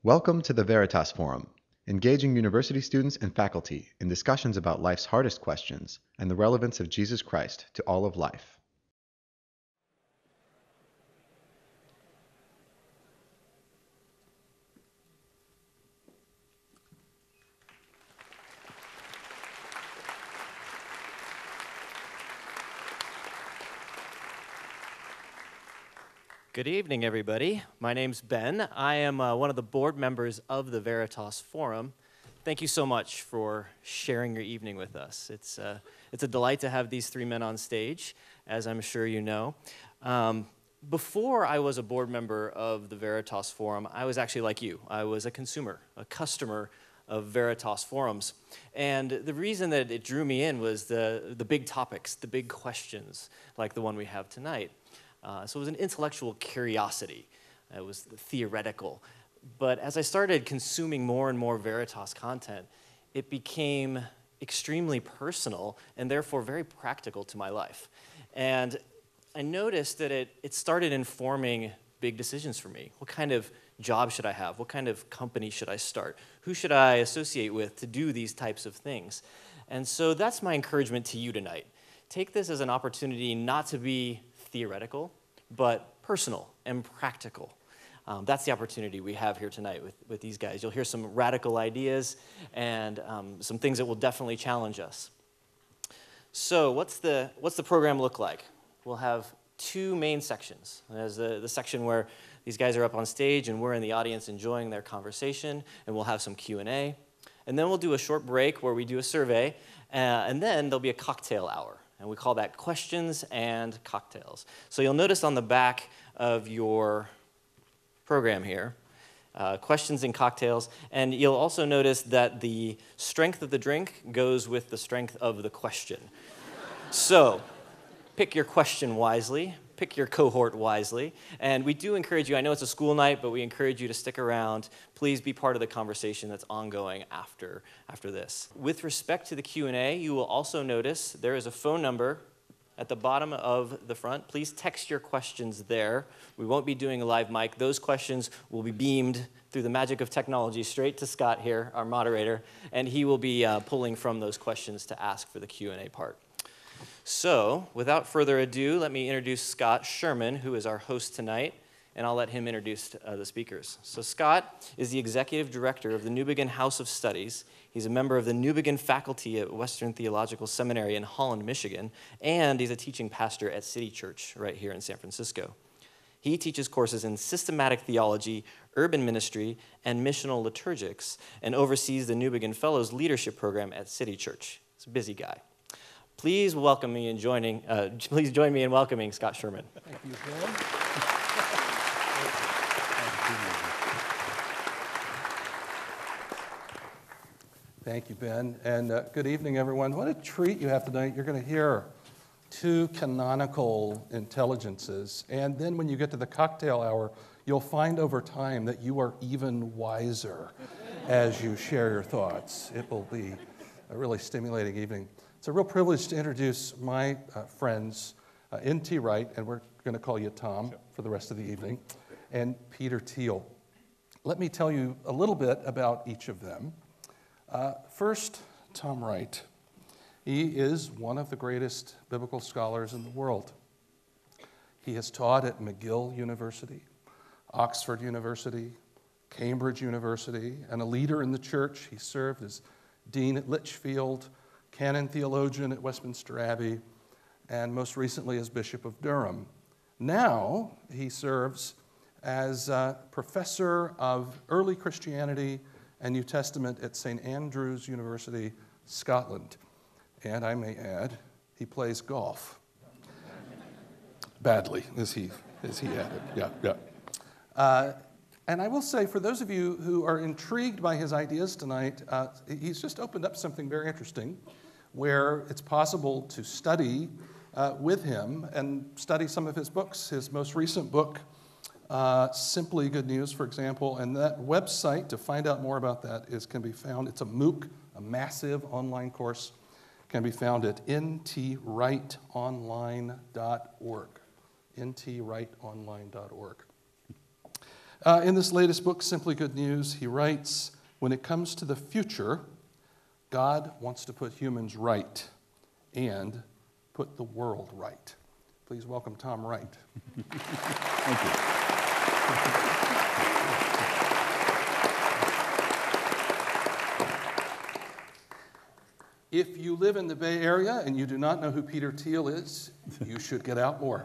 Welcome to the Veritas Forum, engaging university students and faculty in discussions about life's hardest questions and the relevance of Jesus Christ to all of life. Good evening, everybody. My name's Ben. I am one of the board members of the Veritas Forum. Thank you so much for sharing your evening with us. It's a delight to have these three men on stage, as I'm sure you know. Before I was a board member of the Veritas Forum, I was actually like you. I was a consumer, a customer of Veritas Forums. And the reason that it drew me in was the big topics, the big questions, like the one we have tonight. So it was an intellectual curiosity. It was theoretical. But as I started consuming more and more Veritas content, it became extremely personal and therefore very practical to my life. And I noticed that it started informing big decisions for me. What kind of job should I have? What kind of company should I start? Who should I associate with to do these types of things? And so that's my encouragement to you tonight. Take this as an opportunity not to be theoretical, but personal and practical. That's the opportunity we have here tonight with these guys. You'll hear some radical ideas and some things that will definitely challenge us. So what's the program look like? We'll have two main sections. There's the section where these guys are up on stage and we're in the audience enjoying their conversation, and we'll have some Q&A. And then we'll do a short break where we do a survey, and then there'll be a cocktail hour. And we call that questions and cocktails. So you'll notice on the back of your program here, questions and cocktails. And you'll also notice that the strength of the drink goes with the strength of the question. So pick your question wisely, pick your cohort wisely. And we do encourage you, I know it's a school night, but we encourage you to stick around. Please be part of the conversation that's ongoing after this. With respect to the Q&A, you will also notice there is a phone number at the bottom of the front. Please text your questions there. We won't be doing a live mic. Those questions will be beamed through the magic of technology straight to Scott here, our moderator, and he will be pulling from those questions to ask for the Q&A part. So, without further ado, let me introduce Scott Sherman, who is our host tonight, and I'll let him introduce the speakers. So Scott is the executive director of the Newbegin House of Studies. He's a member of the Newbegin faculty at Western Theological Seminary in Holland, Michigan, and he's a teaching pastor at City Church right here in San Francisco. He teaches courses in systematic theology, urban ministry, and missional liturgics, and oversees the Newbegin Fellows Leadership Program at City Church. He's a busy guy. Please join me in welcoming Scott Sherman. Thank you, Ben. Thank you, Ben. And good evening, everyone. What a treat you have tonight. You're going to hear two canonical intelligences. And then when you get to the cocktail hour, you'll find over time that you are even wiser as you share your thoughts. It will be a really stimulating evening. It's a real privilege to introduce my friends, N.T. Wright, and we're going to call you Tom for the rest of the evening, and Peter Thiel. Let me tell you a little bit about each of them. First, Tom Wright. He is one of the greatest biblical scholars in the world. He has taught at McGill University, Oxford University, Cambridge University, and a leader in the church. He served as dean at Litchfield, canon theologian at Westminster Abbey, and most recently as Bishop of Durham. Now he serves as professor of early Christianity and New Testament at St. Andrews University, Scotland. And I may add, he plays golf. Badly, as he added. Yeah. And I will say, for those of you who are intrigued by his ideas tonight, he's just opened up something very interesting, where it's possible to study with him and study some of his books. His most recent book, Simply Good News, for example, and that website, to find out more about that, can be found. It's a MOOC, a massive online course, can be found at ntwrightonline.org. ntwrightonline.org. In this latest book, Simply Good News, he writes, when it comes to the future, God wants to put humans right and put the world right. Please welcome Tom Wright. Thank you. If you live in the Bay Area and you do not know who Peter Thiel is, you should get out more.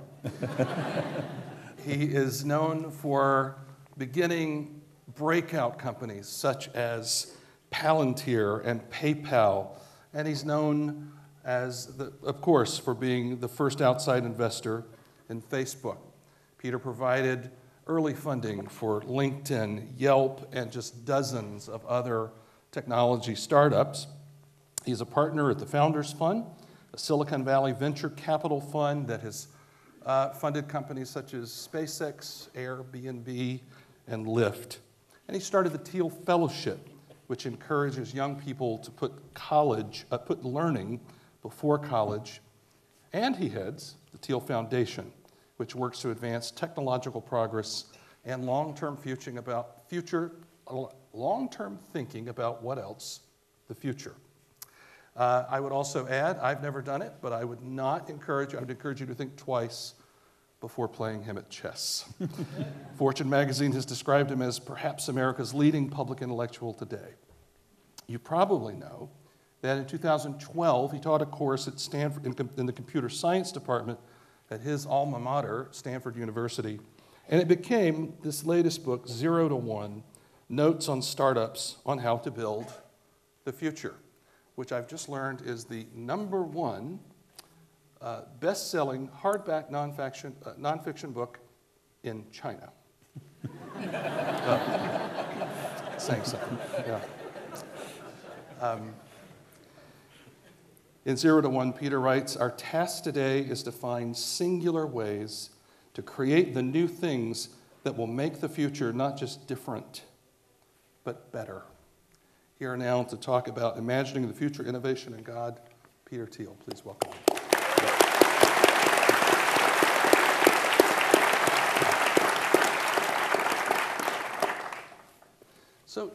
He is known for beginning breakout companies such as Palantir and PayPal, and he's known as, of course, for being the first outside investor in Facebook. Peter provided early funding for LinkedIn, Yelp, and just dozens of other technology startups. He's a partner at the Founders Fund, a Silicon Valley venture capital fund that has funded companies such as SpaceX, Airbnb, and Lyft. And he started the Thiel Fellowship, which encourages young people to put learning before college. And he heads the Thiel Foundation, which works to advance technological progress and long-term thinking about what else? The future. I would also add, I've never done it, but I would encourage you to think twice before playing him at chess. Fortune magazine has described him as perhaps America's leading public intellectual today. You probably know that in 2012, he taught a course at Stanford in the computer science department at his alma mater, Stanford University, and it became this latest book, 0 to 1, Notes on Startups on How to Build the Future, which I've just learned is the #1 best-selling hardback nonfiction book in China. Saying something, yeah. In 0 to 1, Peter writes, our task today is to find singular ways to create the new things that will make the future not just different, but better. Here now to talk about imagining the future, innovation, and God, Peter Thiel. Please welcome him. So,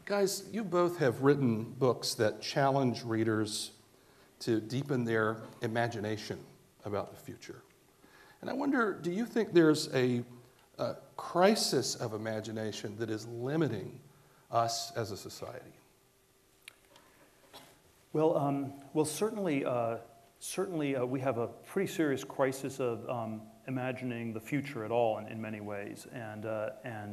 guys, you both have written books that challenge readers to deepen their imagination about the future. And I wonder, do you think there's a crisis of imagination that is limiting us as a society? Well, certainly we have a pretty serious crisis of imagining the future at all in many ways, and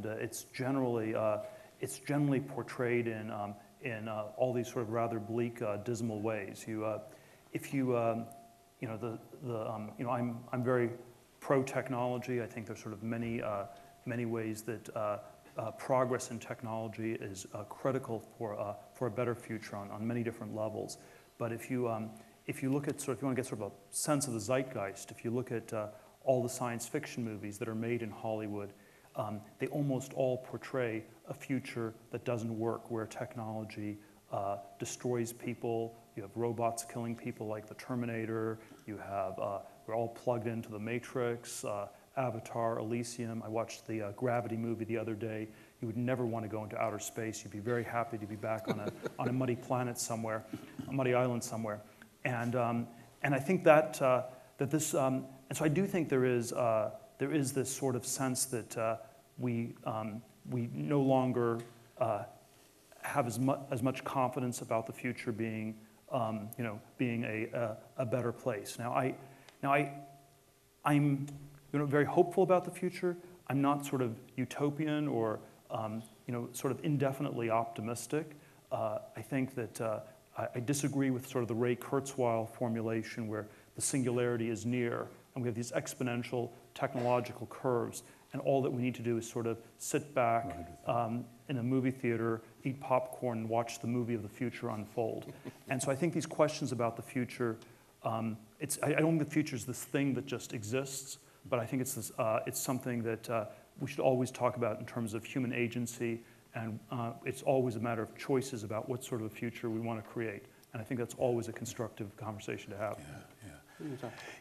it's generally portrayed in all these sort of rather bleak, dismal ways. I'm very pro technology. I think there's sort of many ways that progress in technology is critical for a better future on many different levels. But if you look at if you want to get sort of a sense of the zeitgeist, if you look at all the science fiction movies that are made in Hollywood, they almost all portray a future that doesn't work, where technology destroys people. You have robots killing people like the Terminator. We're all plugged into the Matrix, Avatar, Elysium. I watched the Gravity movie the other day. You would never want to go into outer space. You'd be very happy to be back on a muddy planet somewhere, a muddy island somewhere. And I think that this, and so I do think there is this sort of sense that we no longer have as much confidence about the future being a better place. I'm very hopeful about the future. I'm not sort of utopian or sort of indefinitely optimistic. I think that I disagree with sort of the Ray Kurzweil formulation where the singularity is near, and we have these exponential technological curves, and all that we need to do is sort of sit back in a movie theater, eat popcorn, and watch the movie of the future unfold. And so I think these questions about the future, I don't think the future is this thing that just exists, but I think it's something that we should always talk about in terms of human agency, and it's always a matter of choices about what sort of a future we want to create. And I think that's always a constructive conversation to have.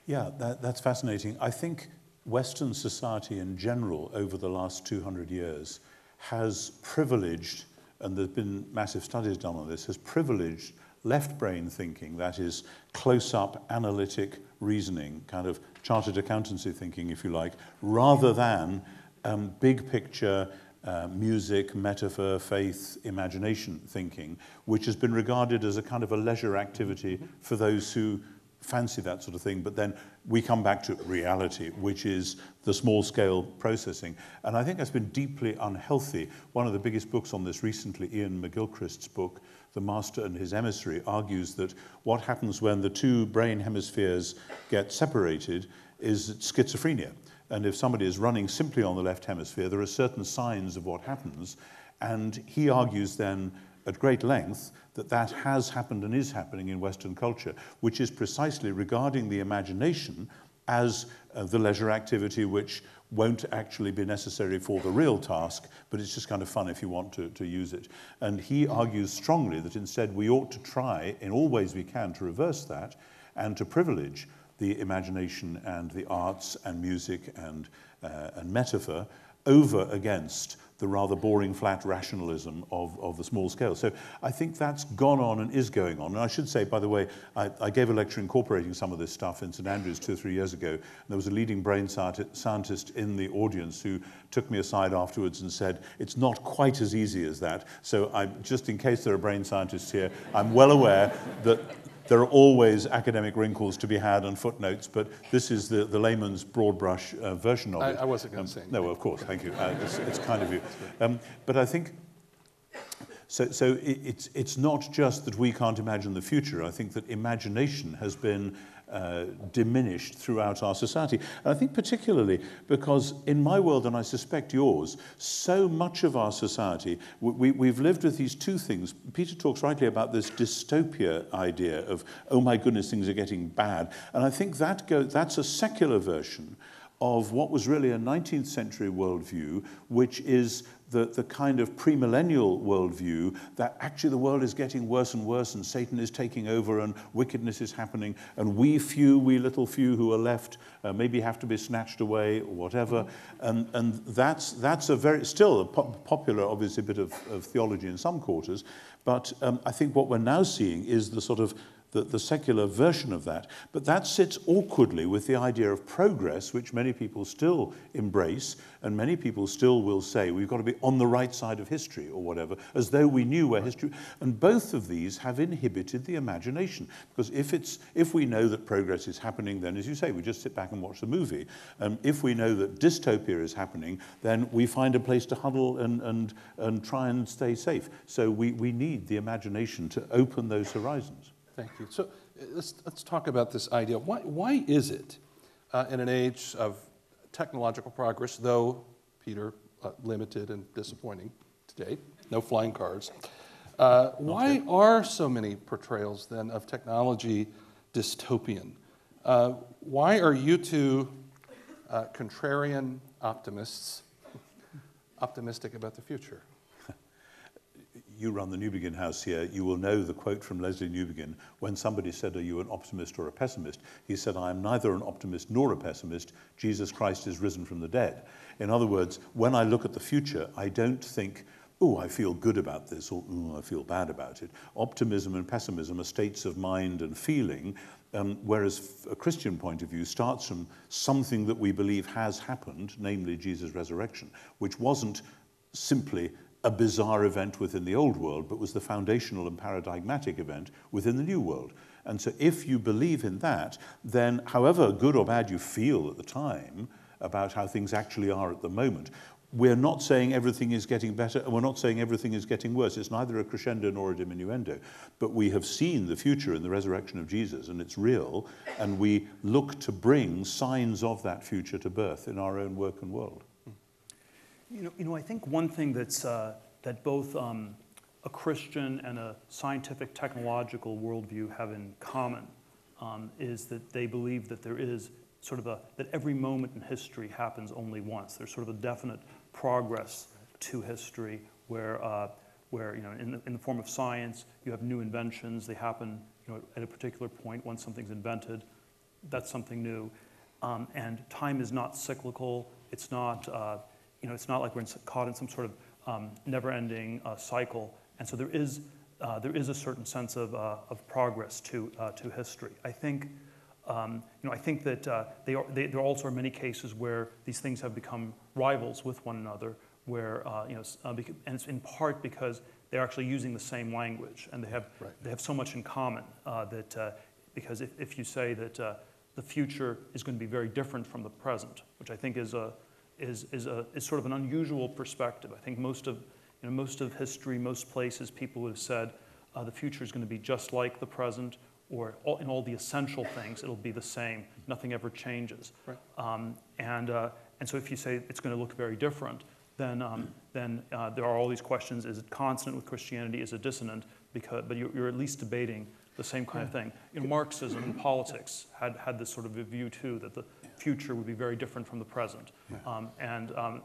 Yeah, that's fascinating. I think Western society in general over the last 200 years has privileged, and there's been massive studies done on this, has privileged left brain thinking, that is close-up analytic reasoning, kind of chartered accountancy thinking, if you like, rather than big picture music, metaphor, faith, imagination thinking, which has been regarded as a kind of a leisure activity for those who fancy that sort of thing. But then we come back to reality, which is the small-scale processing. And I think that's been deeply unhealthy. One of the biggest books on this recently, Ian McGilchrist's book, The Master and His Emissary, argues that what happens when the two brain hemispheres get separated is schizophrenia. And if somebody is running simply on the left hemisphere, there are certain signs of what happens. And he argues then at great length that that has happened and is happening in Western culture, which is precisely regarding the imagination as the leisure activity which won't actually be necessary for the real task, but it's just kind of fun if you want to use it. And he argues strongly that instead we ought to try in all ways we can to reverse that and to privilege the imagination and the arts and music and metaphor over against the rather boring flat rationalism of the small scale. So I think that's gone on and is going on. And I should say, by the way, I gave a lecture incorporating some of this stuff in St Andrews 2 or 3 years ago. And there was a leading brain scientist in the audience who took me aside afterwards and said, it's not quite as easy as that. So just in case there are brain scientists here, I'm well aware that there are always academic wrinkles to be had and footnotes, but this is the layman's broad brush version of it. I wasn't going to say anything. No, of course, thank you. It's kind of you. But I think, so it's not just that we can't imagine the future. I think that imagination has been diminished throughout our society. And I think particularly because in my world, and I suspect yours, so much of our society, we've lived with these two things. Peter talks rightly about this dystopia idea of, oh my goodness, things are getting bad. And I think that's a secular version of what was really a 19th century worldview, which is the kind of premillennial worldview that actually the world is getting worse and worse and Satan is taking over and wickedness is happening and we little few who are left maybe have to be snatched away or whatever. And that's a very, still a popular, obviously, bit of theology in some quarters. But I think what we're now seeing is the sort of the secular version of that. But that sits awkwardly with the idea of progress, which many people still embrace, and many people still will say, we've got to be on the right side of history or whatever, as though we knew where history... And both of these have inhibited the imagination. Because if we know that progress is happening, then, as you say, we just sit back and watch the movie. If we know that dystopia is happening, then we find a place to huddle and try and stay safe. So we need the imagination to open those horizons. Thank you. So let's talk about this idea. Why is it in an age of technological progress, though, Peter, limited and disappointing today, no flying cars, why are so many portrayals then of technology dystopian? Why are you two contrarian optimists optimistic about the future? You run the Newbegin house here, you will know the quote from Leslie Newbegin. When somebody said, are you an optimist or a pessimist? He said, I am neither an optimist nor a pessimist. Jesus Christ is risen from the dead. In other words, when I look at the future, I don't think, oh, I feel good about this, or oh, I feel bad about it. Optimism and pessimism are states of mind and feeling, whereas a Christian point of view starts from something that we believe has happened, namely Jesus' resurrection, which wasn't simply a bizarre event within the old world, but was the foundational and paradigmatic event within the new world. And so if you believe in that, then however good or bad you feel at the time about how things actually are at the moment, we're not saying everything is getting better, and we're not saying everything is getting worse. It's neither a crescendo nor a diminuendo. But we have seen the future in the resurrection of Jesus, and it's real, and we look to bring signs of that future to birth in our own work and world. You know, I think one thing that's that both a Christian and a scientific technological worldview have in common is that they believe that there is sort of that every moment in history happens only once. There's sort of a definite progress to history where you know, in the form of science, you have new inventions. They happen, you know, at a particular point. Once something's invented, that's something new. And time is not cyclical. It's not, it's not like we're caught in some sort of never-ending cycle. And so there is a certain sense of progress to history. I think, I think that there also are many cases where these things have become rivals with one another, where and it's in part because they're actually using the same language, and they have so much in common that because if you say that the future is going to be very different from the present, which I think is sort of an unusual perspective. I think most of history, most places, people would have said the future is going to be just like the present, or in all the essential things, it'll be the same. Nothing ever changes. Right. And so if you say it's going to look very different, then there are all these questions. Is it consonant with Christianity? Is it dissonant? But you're at least debating the same kind of thing. Marxism and politics had this sort of a view too, that the future would be very different from the present. Yeah.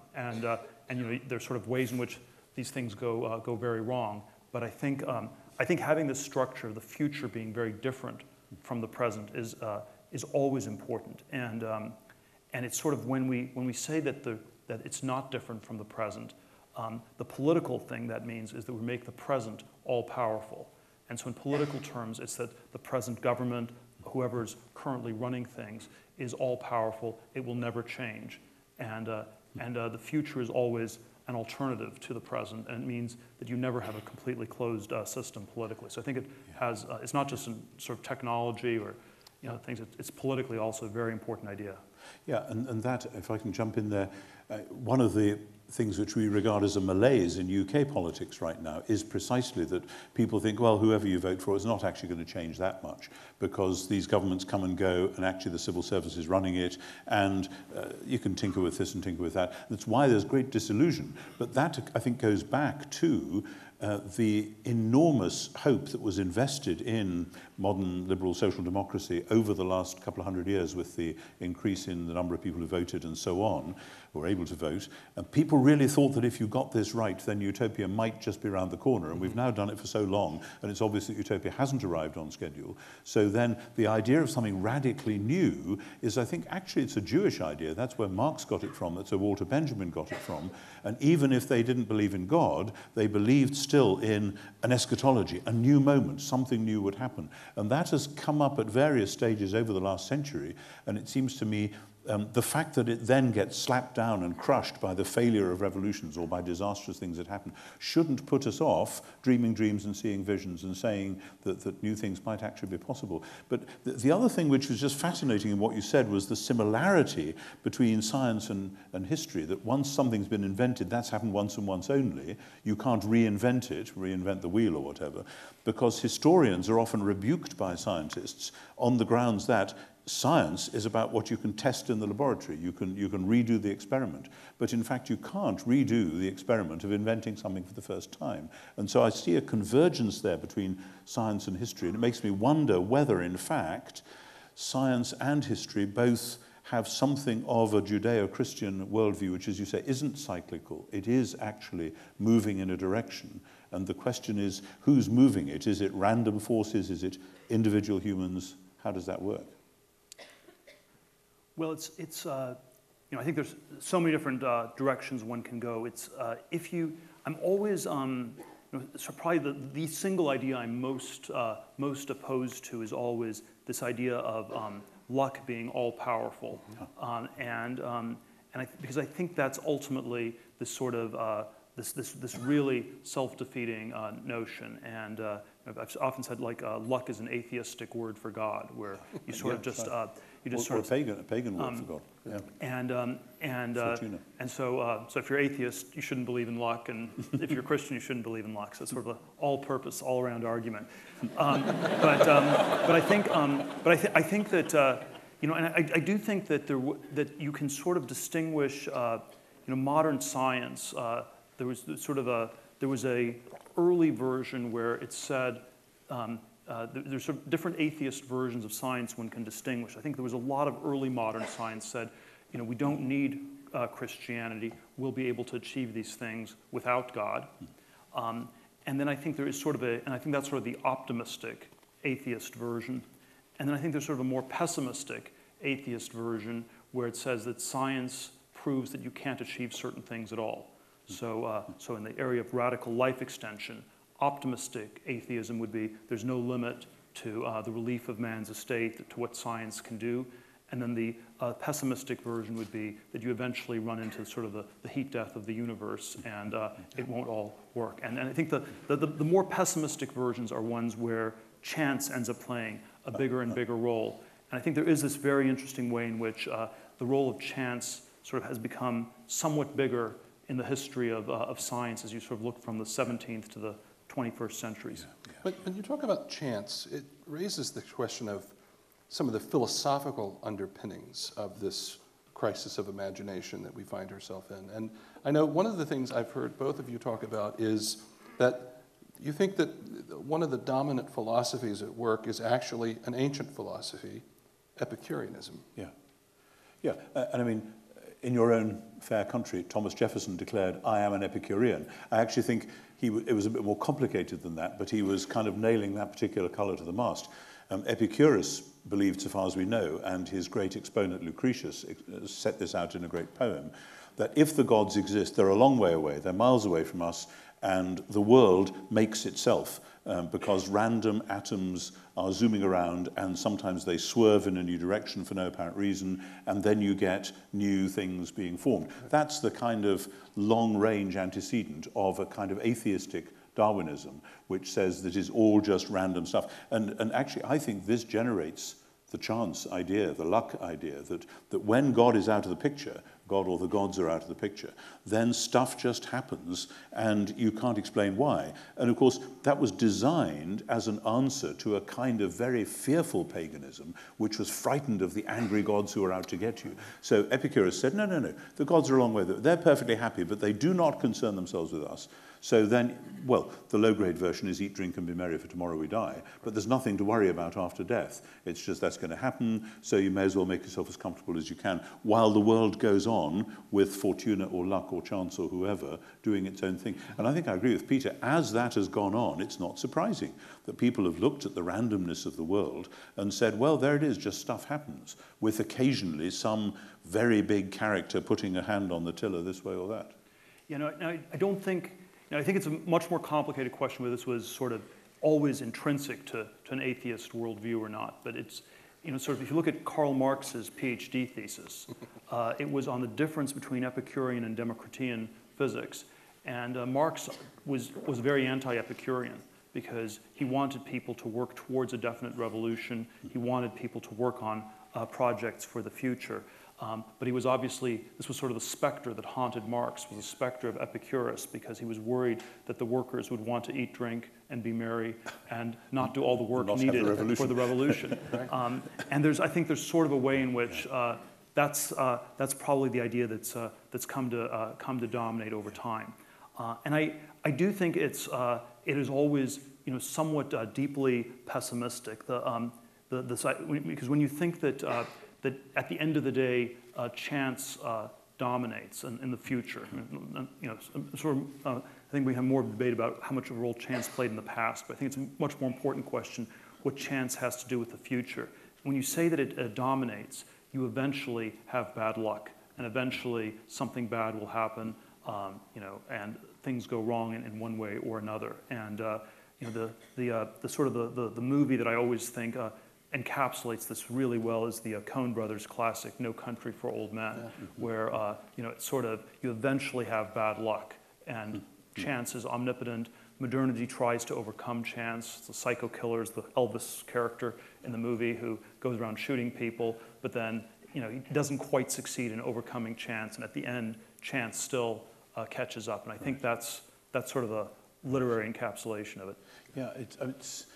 There's sort of ways in which these things go very wrong. But I think having this structure of the future being very different from the present is always important. And it's sort of when we say that it's not different from the present, the political thing that means is that we make the present all-powerful. And so in political terms, it's that the present government, whoever's currently running things, is all-powerful. It will never change. And the future is always an alternative to the present, and it means that you never have a completely closed system politically. So I think it has, it's not just in sort of technology or things, it's politically also a very important idea. Yeah, and that, if I can jump in there, one of the things which we regard as a malaise in UK politics right now is precisely that people think, well, whoever you vote for is not actually going to change that much because these governments come and go and actually the civil service is running it and you can tinker with this and tinker with that. That's why there's great disillusion. But that, I think, goes back to the enormous hope that was invested in modern liberal social democracy over the last couple of hundred years with the increase in the number of people who voted and so on, who were able to vote. And people really thought that if you got this right, then utopia might just be around the corner. And we've now done it for so long, and it's obvious that utopia hasn't arrived on schedule. So then the idea of something radically new is, I think, actually it's a Jewish idea. That's where Marx got it from. That's where Walter Benjamin got it from. And even if they didn't believe in God, they believed still in an eschatology, a new moment, something new would happen. And that has come up at various stages over the last century. And it seems to me the fact that it then gets slapped down and crushed by the failure of revolutions or by disastrous things that happen shouldn't put us off dreaming dreams and seeing visions and saying that new things might actually be possible. But the other thing which was just fascinating in what you said was the similarity between science and history, that once something's been invented, that's happened once and once only. You can't reinvent it, reinvent the wheel or whatever, because historians are often rebuked by scientists on the grounds that science is about what you can test in the laboratory. You can redo the experiment. But in fact, you can't redo the experiment of inventing something for the first time. And so I see a convergence there between science and history. And it makes me wonder whether, in fact, science and history both have something of a Judeo-Christian worldview, which, as you say, isn't cyclical. It is actually moving in a direction. And the question is, who's moving it? Is it random forces? Is it individual humans? How does that work? Well, I think there's so many different directions one can go. I'm always, so probably the single idea I'm most opposed to is always this idea of luck being all powerful, because I think that's ultimately this sort of this really self-defeating notion. And I've often said luck is an atheistic word for God, where you sort of just a pagan word for God. Yeah. And so if you're atheist, you shouldn't believe in luck, and if you're Christian, you shouldn't believe in luck. So it's sort of an all-purpose, all-around argument. But I think that and I do think that that you can sort of distinguish modern science. There was a early version where it said. There's sort of different atheist versions of science one can distinguish. I think there was a lot of early modern science said, we don't need Christianity. We'll be able to achieve these things without God. And then I think there is sort of and I think that's sort of the optimistic atheist version. And then I think there's sort of a more pessimistic atheist version where it says that science proves that you can't achieve certain things at all. So, so in the area of radical life extension, optimistic atheism would be there's no limit to the relief of man's estate, to what science can do. And then the pessimistic version would be that you eventually run into sort of the heat death of the universe and it won't all work. And I think the more pessimistic versions are ones where chance ends up playing a bigger and bigger role. And I think there is this very interesting way in which the role of chance sort of has become somewhat bigger in the history of science as you sort of look from the 17th to the 21st centuries. Yeah. But when you talk about chance, it raises the question of some of the philosophical underpinnings of this crisis of imagination that we find ourselves in. And I know one of the things I've heard both of you talk about is that you think that one of the dominant philosophies at work is actually an ancient philosophy, Epicureanism. Yeah. Yeah, and I mean, in your own fair country, Thomas Jefferson declared, "I am an Epicurean." I actually think it was a bit more complicated than that, but he was kind of nailing that particular colour to the mast. Epicurus believed, so far as we know, and his great exponent Lucretius set this out in a great poem, that if the gods exist, they're a long way away, they're miles away from us, and the world makes itself because random atoms are zooming around and sometimes they swerve in a new direction for no apparent reason, and then you get new things being formed. That's the kind of long-range antecedent of a kind of atheistic Darwinism, which says that it's all just random stuff. And actually, I think this generates the chance idea, the luck idea, that when God is out of the picture, God or the gods are out of the picture, then stuff just happens and you can't explain why. And of course, that was designed as an answer to a kind of very fearful paganism, which was frightened of the angry gods who are out to get you. So Epicurus said, no, the gods are a long way. They're perfectly happy, but they do not concern themselves with us. So then, well, the low-grade version is eat, drink, and be merry, for tomorrow we die. But there's nothing to worry about after death. It's just that's going to happen, so you may as well make yourself as comfortable as you can while the world goes on with fortuna or luck or chance or whoever doing its own thing. And I think I agree with Peter. As that has gone on, it's not surprising that people have looked at the randomness of the world and said, well, there it is, just stuff happens, with occasionally some very big character putting a hand on the tiller this way or that. You know, I don't think... I think it's a much more complicated question whether this was sort of always intrinsic to an atheist worldview or not. But it's, sort of if you look at Karl Marx's PhD thesis, it was on the difference between Epicurean and Democritean physics. And Marx was very anti-Epicurean because he wanted people to work towards a definite revolution. He wanted people to work on projects for the future. But he was obviously, this was sort of the specter that haunted Marx, was the specter of Epicurus, because he was worried that the workers would want to eat, drink, and be merry, and not do all the work needed for the revolution. And I think there's sort of a way in which that's probably the idea that's come to dominate over time. And I do think it is always somewhat deeply pessimistic. Because when you think that at the end of the day, chance dominates in the future. I think we have more debate about how much of a role chance played in the past, but I think it's a much more important question what chance has to do with the future. When you say that it dominates, you eventually have bad luck, and eventually something bad will happen, and things go wrong in one way or another. And the movie that I always think encapsulates this really well is the Coen Brothers classic, No Country for Old Men, where it's sort of, you eventually have bad luck, and chance is omnipotent. Modernity tries to overcome chance. The psycho killer is the Elvis character in the movie who goes around shooting people, but then he doesn't quite succeed in overcoming chance, and at the end, chance still catches up. And I think that's sort of a literary encapsulation of it. Yeah, it's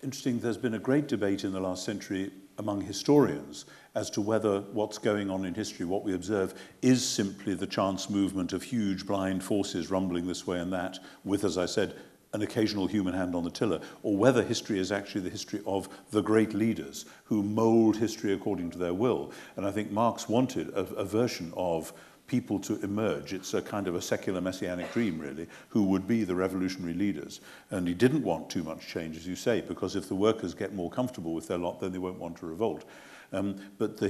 interesting. There's been a great debate in the last century among historians as to whether what's going on in history, what we observe, is simply the chance movement of huge blind forces rumbling this way and that, with, as I said, an occasional human hand on the tiller, or whether history is actually the history of the great leaders who mold history according to their will. And I think Marx wanted a version of people to emerge. It's a kind of a secular messianic dream, really, who would be the revolutionary leaders. And he didn't want too much change, as you say, because if the workers get more comfortable with their lot, then they won't want to revolt. But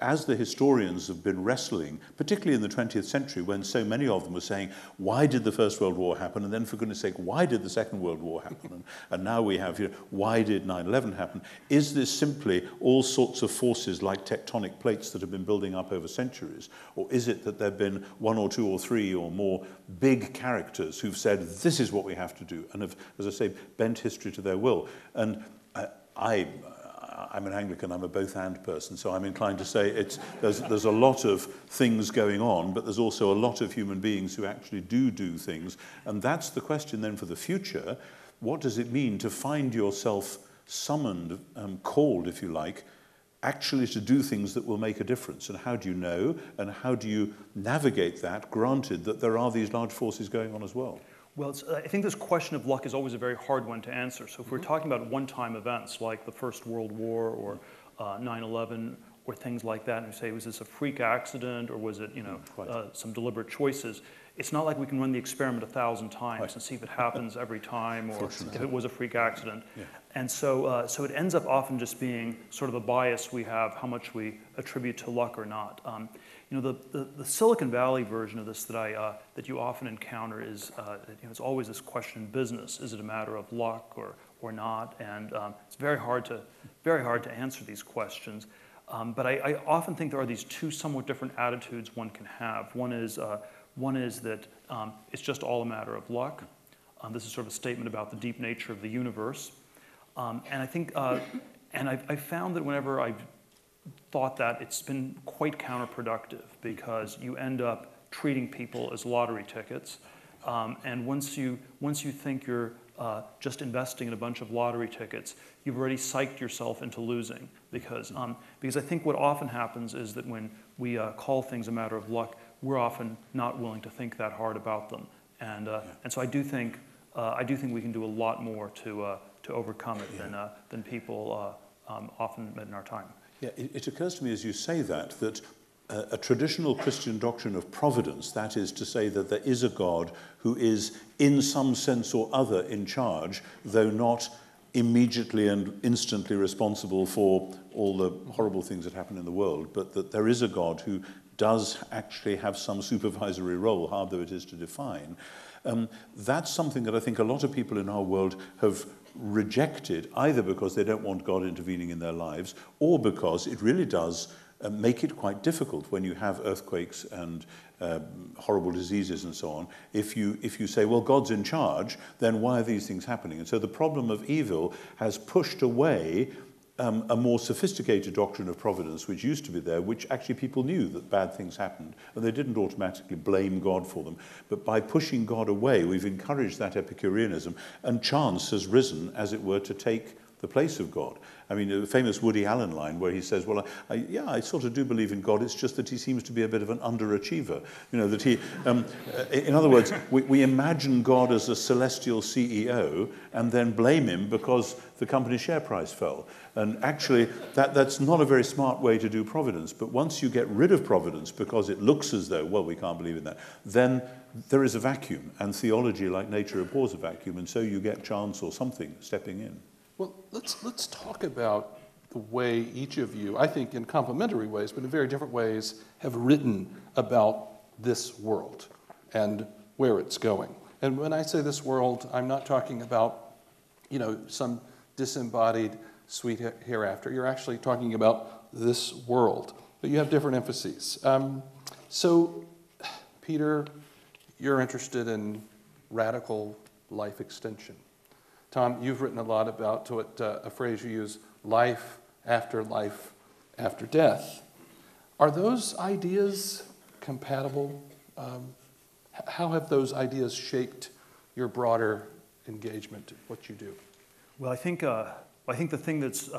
as the historians have been wrestling, particularly in the 20th century, when so many of them were saying, why did the First World War happen? And then, for goodness sake, why did the Second World War happen? And now we have, why did 9/11 happen? Is this simply all sorts of forces like tectonic plates that have been building up over centuries? Or is it that there have been one or two or three or more big characters who've said, this is what we have to do, and have, as I say, bent history to their will? And I'm an Anglican, I'm a both-and person, so I'm inclined to say there's a lot of things going on, but there's also a lot of human beings who actually do things. And that's the question then for the future. What does it mean to find yourself summoned, called, if you like, actually to do things that will make a difference? And how do you know, and how do you navigate that, granted that there are these large forces going on as well? Well, I think this question of luck is always a very hard one to answer. So if we're talking about one-time events like the First World War or 9/11 or things like that, and we say, was this a freak accident or was it, some deliberate choices? It's not like we can run the experiment 1,000 times and see if it happens every time or if it was a freak accident. Yeah. And so it ends up often just being sort of a bias we have, how much we attribute to luck or not. The Silicon Valley version of this that you often encounter is it's always this question in business: is it a matter of luck or not? And it's very hard to answer these questions. But I often think there are these two somewhat different attitudes one can have. One is that it's just all a matter of luck. This is sort of a statement about the deep nature of the universe. And I think, and I've found that whenever I've thought that, it's been quite counterproductive, because you end up treating people as lottery tickets. And once you think you're just investing in a bunch of lottery tickets, you've already psyched yourself into losing. Because I think what often happens is that when we call things a matter of luck, we're often not willing to think that hard about them. And so I do think we can do a lot more to overcome it than people often admit in our time. Yeah, it occurs to me as you say that a traditional Christian doctrine of providence, that is to say that there is a God who is in some sense or other in charge, though not immediately and instantly responsible for all the horrible things that happen in the world, but that there is a God who does actually have some supervisory role, hard though it is to define. That's something that I think a lot of people in our world have rejected, either because they don't want God intervening in their lives, or because it really does make it quite difficult when you have earthquakes and horrible diseases and so on. If you say, well, God's in charge, then why are these things happening? And so the problem of evil has pushed away a more sophisticated doctrine of providence, which used to be there, which actually people knew that bad things happened, and they didn't automatically blame God for them. But by pushing God away, we've encouraged that Epicureanism, and chance has risen, as it were, to take the place of God. I mean, a famous Woody Allen line where he says, well, I sort of do believe in God, it's just that he seems to be a bit of an underachiever. That he, in other words, we imagine God as a celestial CEO and then blame him because the company's share price fell. And actually, that's not a very smart way to do providence. But once you get rid of providence because it looks as though, well, we can't believe in that, then there is a vacuum. And theology, like nature, abhors a vacuum. And so you get chance or something stepping in. Well, let's talk about the way each of you, I think in complementary ways, but in very different ways, have written about this world and where it's going. And when I say this world, I'm not talking about, some disembodied sweet hereafter. You're actually talking about this world, but you have different emphases. So, Peter, you're interested in radical life extension. Tom, you've written a lot about a phrase you use, life after death. Are those ideas compatible? How have those ideas shaped your broader engagement, what you do? Well, I think the thing that's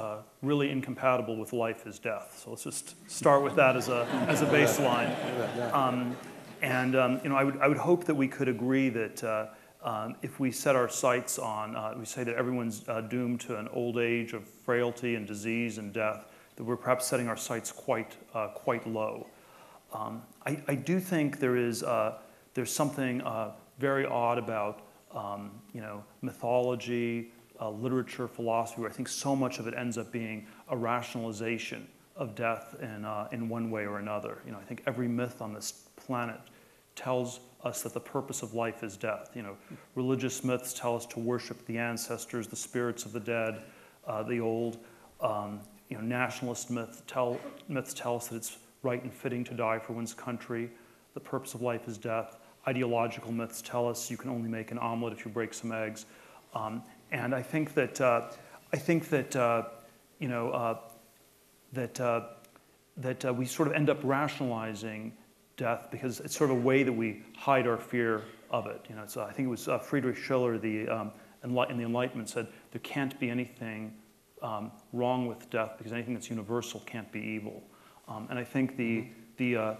really incompatible with life is death. So let's just start with that as a baseline. I would hope that we could agree that if we set our sights on, we say that everyone's doomed to an old age of frailty and disease and death, that we're perhaps setting our sights quite low. I do think there's something very odd about mythology, literature, philosophy, where I think so much of it ends up being a rationalization death in one way or another. I think every myth on this planet tells us that the purpose of life is death. Religious myths tell us to worship the ancestors, the spirits of the dead, the old. Nationalist myths tell us that it's right and fitting to die for one's country. The purpose of life is death. Ideological myths tell us you can only make an omelet if you break some eggs. And I think that we sort of end up rationalizing death because it's sort of a way that we hide our fear of it. I think it was Friedrich Schiller, in the Enlightenment, said there can't be anything wrong with death because anything that's universal can't be evil. And I think the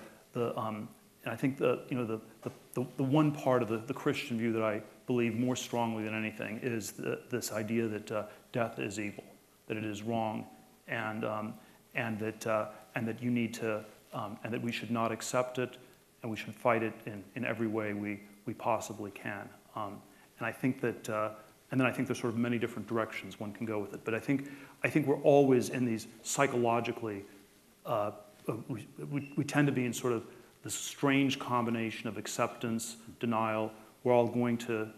one part of the Christian view that I believe more strongly than anything is this idea that death is evil, that it is wrong, and that you need to, and that we should not accept it, and we should fight it in every way we possibly can. And I think that, and then I think there's sort of many different directions one can go with it. But I think we're always in these psychologically, we tend to be in sort of this strange combination of acceptance, denial. We're all going to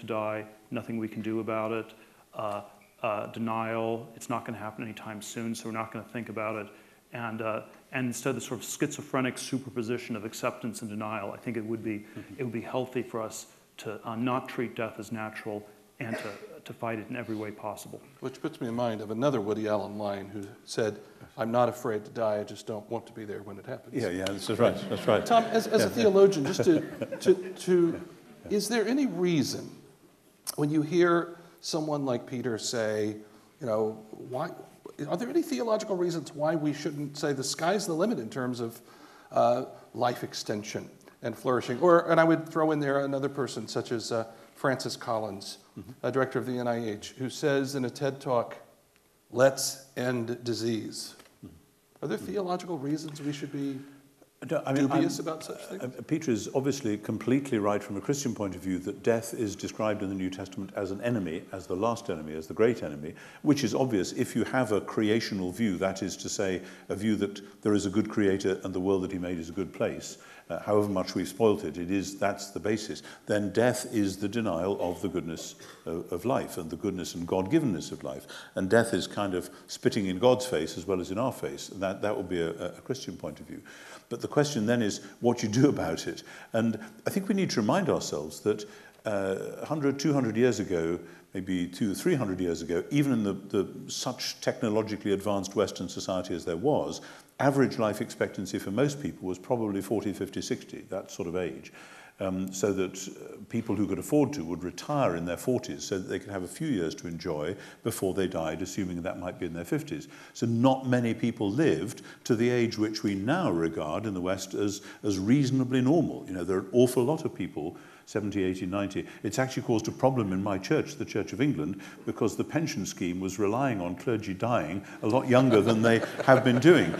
die. Nothing we can do about it. Denial. It's not going to happen anytime soon, so we're not going to think about it. And instead, the sort of schizophrenic superposition of acceptance and denial. I think it would be healthy for us to not treat death as natural and to fight it in every way possible. Which puts me in mind of another Woody Allen line who said, "I'm not afraid to die, I just don't want to be there when it happens." Yeah, that's right. That's right. Tom, as a theologian, just is there any reason when you hear someone like Peter say, why? Are there any theological reasons why we shouldn't say the sky's the limit in terms of life extension and flourishing? And I would throw in there another person such as Francis Collins, director of the NIH, who says in a TED Talk, "Let's end disease." Are there theological reasons we should be dubious about such things? Peter is obviously completely right from a Christian point of view that death is described in the New Testament as an enemy, as the last enemy, as the great enemy, which is obvious if you have a creational view, that is to say, a view that there is a good creator and the world that he made is a good place. However much we've spoilt it, that's the basis. Then death is the denial of the goodness of life and the goodness and God-givenness of life. And death is kind of spitting in God's face as well as in our face. And that would be a Christian point of view. But the question then is what you do about it. And I think we need to remind ourselves that 100, 200 years ago, maybe 200 or 300 years ago, even in the such technologically advanced Western society as there was, average life expectancy for most people was probably 40, 50, 60, that sort of age. So that people who could afford to would retire in their 40s so that they could have a few years to enjoy before they died, assuming that might be in their 50s. So not many people lived to the age which we now regard in the West as reasonably normal. There are an awful lot of people 70, 80, 90. It's actually caused a problem in my church, the Church of England, because the pension scheme was relying on clergy dying a lot younger than they have been doing.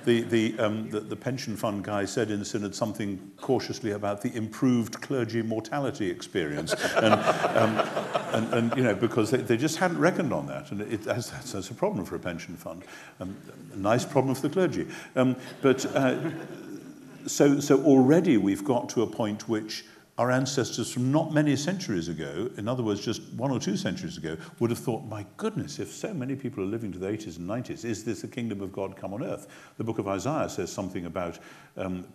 The pension fund guy said in the synod something cautiously about the improved clergy mortality experience, and because they just hadn't reckoned on that, and that's a problem for a pension fund, a nice problem for the clergy. So already we've got to a point which our ancestors from not many centuries ago, in other words, just 1 or 2 centuries ago, would have thought, my goodness, if so many people are living to the 80s and 90s, is this the kingdom of God come on earth? The book of Isaiah says something about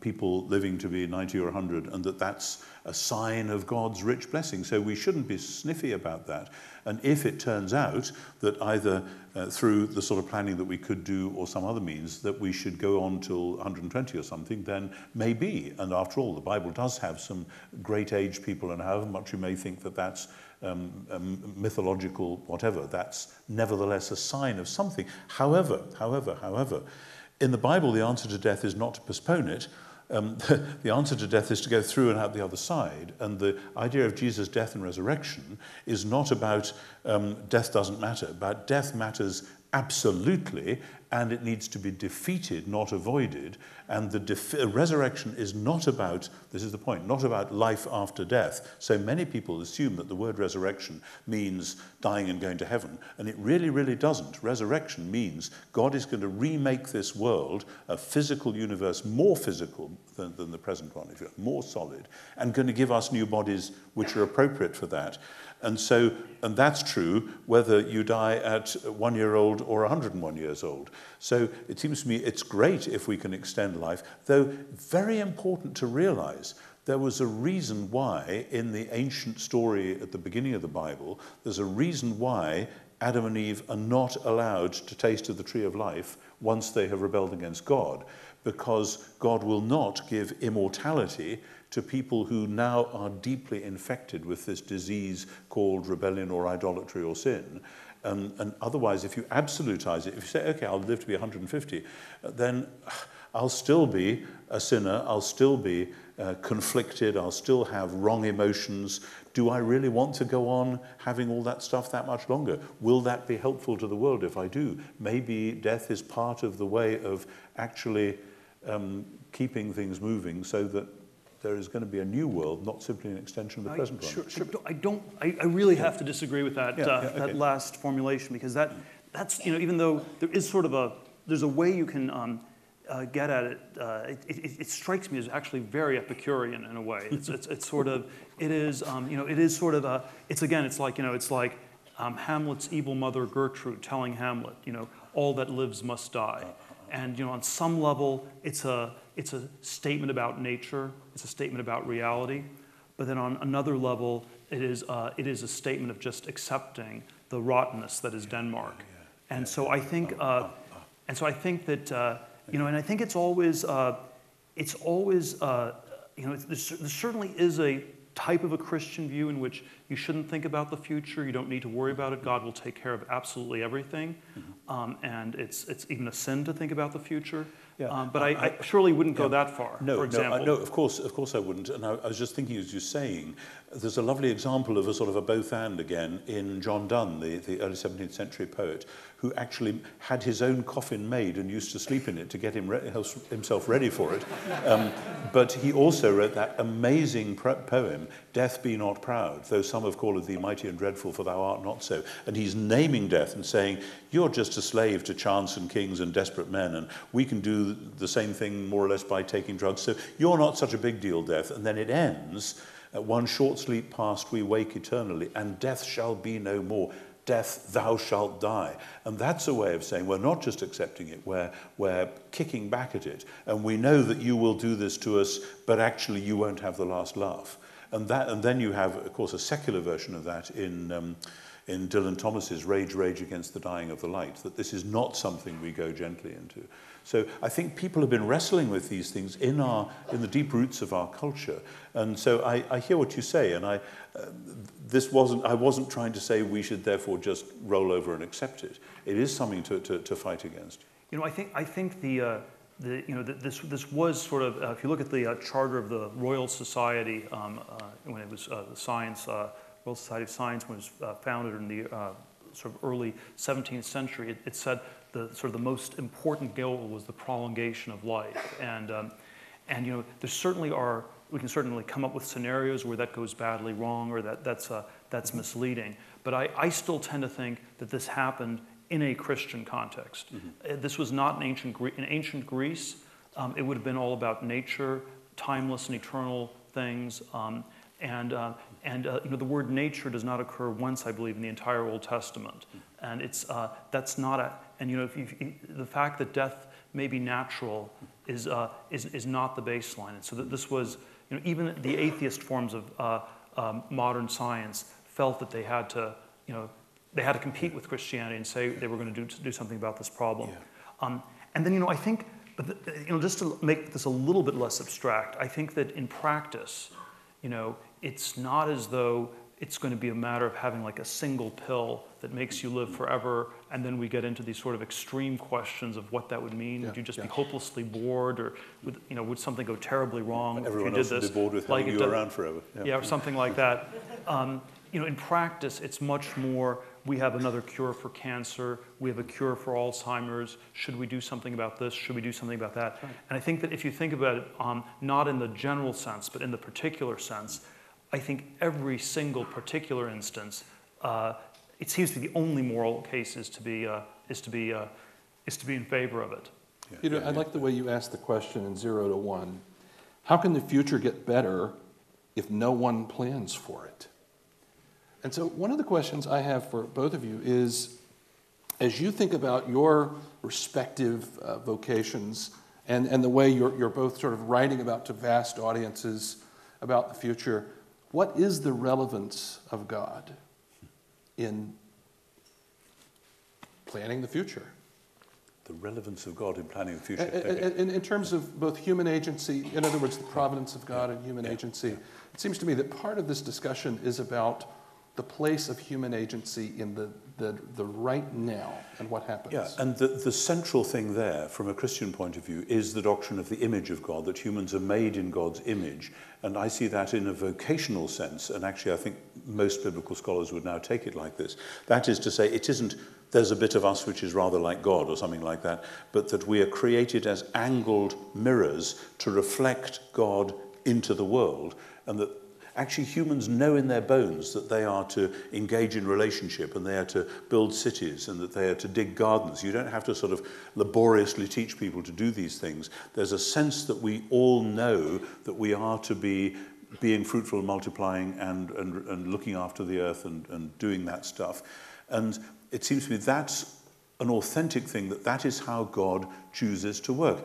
people living to be 90 or 100, and that's a sign of God's rich blessing. So we shouldn't be sniffy about that. And if it turns out that either through the sort of planning that we could do or some other means that we should go on till 120 or something, then maybe. And after all, the Bible does have some great age people, and however much you may think that that's mythological, whatever, that's nevertheless a sign of something. However, in the Bible, the answer to death is not to postpone it. The answer to death is to go through and out the other side. And the idea of Jesus' death and resurrection is not about death doesn't matter, but death matters absolutely, and it needs to be defeated, not avoided. And the resurrection is not about, this is the point, not about life after death. So many people assume that the word resurrection means dying and going to heaven, and it really, really doesn't. Resurrection means God is going to remake this world, a physical universe, more physical than the present one, if you like, more solid, and going to give us new bodies which are appropriate for that. And that's true whether you die at 1 year old or 101 years old. So it seems to me it's great if we can extend life, though very important to realize there was a reason why in the ancient story at the beginning of the Bible, there's a reason why Adam and Eve are not allowed to taste of the tree of life once they have rebelled against God, because God will not give immortality to people who now are deeply infected with this disease called rebellion or idolatry or sin. And otherwise, if you absolutize it, if you say, okay, I'll live to be 150, then I'll still be a sinner, I'll still be conflicted, I'll still have wrong emotions. Do I really want to go on having all that stuff that much longer? Will that be helpful to the world if I do? Maybe death is part of the way of actually keeping things moving so that there is going to be a new world, not simply an extension of the present one. Sure. I really have to disagree with that that last formulation, because that's even though there is sort of there's a way you can get at it. It strikes me as actually very Epicurean in a way. It's sort of it's like Hamlet's evil mother Gertrude telling Hamlet, all that lives must die. And on some level, it's a statement about nature. It's a statement about reality. But then on another level, it is a statement of just accepting the rottenness that is Denmark. And so I think, that and I think it's always there certainly is a type of a Christian view in which you shouldn't think about the future. You don't need to worry about it. God will take care of absolutely everything. And it's even a sin to think about the future. Yeah. But I surely wouldn't go that far, for example. No, of course I wouldn't. And I was just thinking as you're saying, there's a lovely example of a sort of a both and again in John Donne, the early 17th century poet, who actually had his own coffin made and used to sleep in it to get himself ready for it. But he also wrote that amazing poem, Death Be Not Proud, though some have called thee mighty and dreadful, for thou art not so. And he's naming death and saying, you're just a slave to chance and kings and desperate men, and we can do the same thing more or less by taking drugs, so you're not such a big deal, death. And then it ends, at one short sleep past we wake eternally, and death shall be no more. Death, thou shalt die. And that's a way of saying we're not just accepting it, we're kicking back at it. And we know that you will do this to us, but actually you won't have the last laugh. And then you have, of course, a secular version of that in Dylan Thomas's Rage, Rage Against the Dying of the Light, that this is not something we go gently into. So I think people have been wrestling with these things in the deep roots of our culture. And so I hear what you say, and I wasn't trying to say we should therefore just roll over and accept it. It is something to fight against. I think this was sort of, if you look at the charter of the Royal Society, when it was Royal Society of Science, when it was founded in the sort of early 17th century, it said the most important goal was the prolongation of life. And there certainly we can certainly come up with scenarios where that goes badly wrong or that's misleading. But I still tend to think that this happened in a Christian context. This was not in ancient Greece. It would have been all about nature, timeless and eternal things. The word nature does not occur once, I believe, in the entire Old Testament. And that's not the fact that death may be natural is not the baseline. And so that this was, even the atheist forms of modern science felt that they had to compete with Christianity and say they were going to do something about this problem. Yeah. And then, I think, just to make this a little bit less abstract, I think that in practice, it's not as though it's going to be a matter of having like a single pill that makes you live forever, and then we get into these sort of extreme questions of what that would mean. Yeah. Would you just be hopelessly bored, or would something go terribly wrong Everyone if you did else this? Would be bored with having you around forever. Yeah, or something like that. In practice, it's much more we have another cure for cancer, we have a cure for Alzheimer's, should we do something about this, should we do something about that? Right. And I think that if you think about it, not in the general sense, but in the particular sense, I think every single particular instance, it seems to be the only moral case is to be in favor of it. Yeah. Peter, I like the way you asked the question in 0 to 1. How can the future get better if no one plans for it? And so one of the questions I have for both of you is, as you think about your respective vocations and the way you're both sort of writing about to vast audiences about the future, what is the relevance of God in planning the future? The relevance of God in planning the future. In terms of both human agency, in other words, the providence of God and human agency, it seems to me that part of this discussion is about the place of human agency in the right now and what happens. Yeah, and the central thing there, from a Christian point of view, is the doctrine of the image of God, that humans are made in God's image. And I see that in a vocational sense, and actually I think most biblical scholars would now take it like this. That is to say, it isn't there's a bit of us which is rather like God or something like that, but that we are created as angled mirrors to reflect God into the world, and that actually humans know in their bones that they are to engage in relationship and they are to build cities and that they are to dig gardens. You don't have to sort of laboriously teach people to do these things. There's a sense that we all know that we are to be being fruitful and multiplying and looking after the earth and doing that stuff. And it seems to me that's an authentic thing, that is how God chooses to work.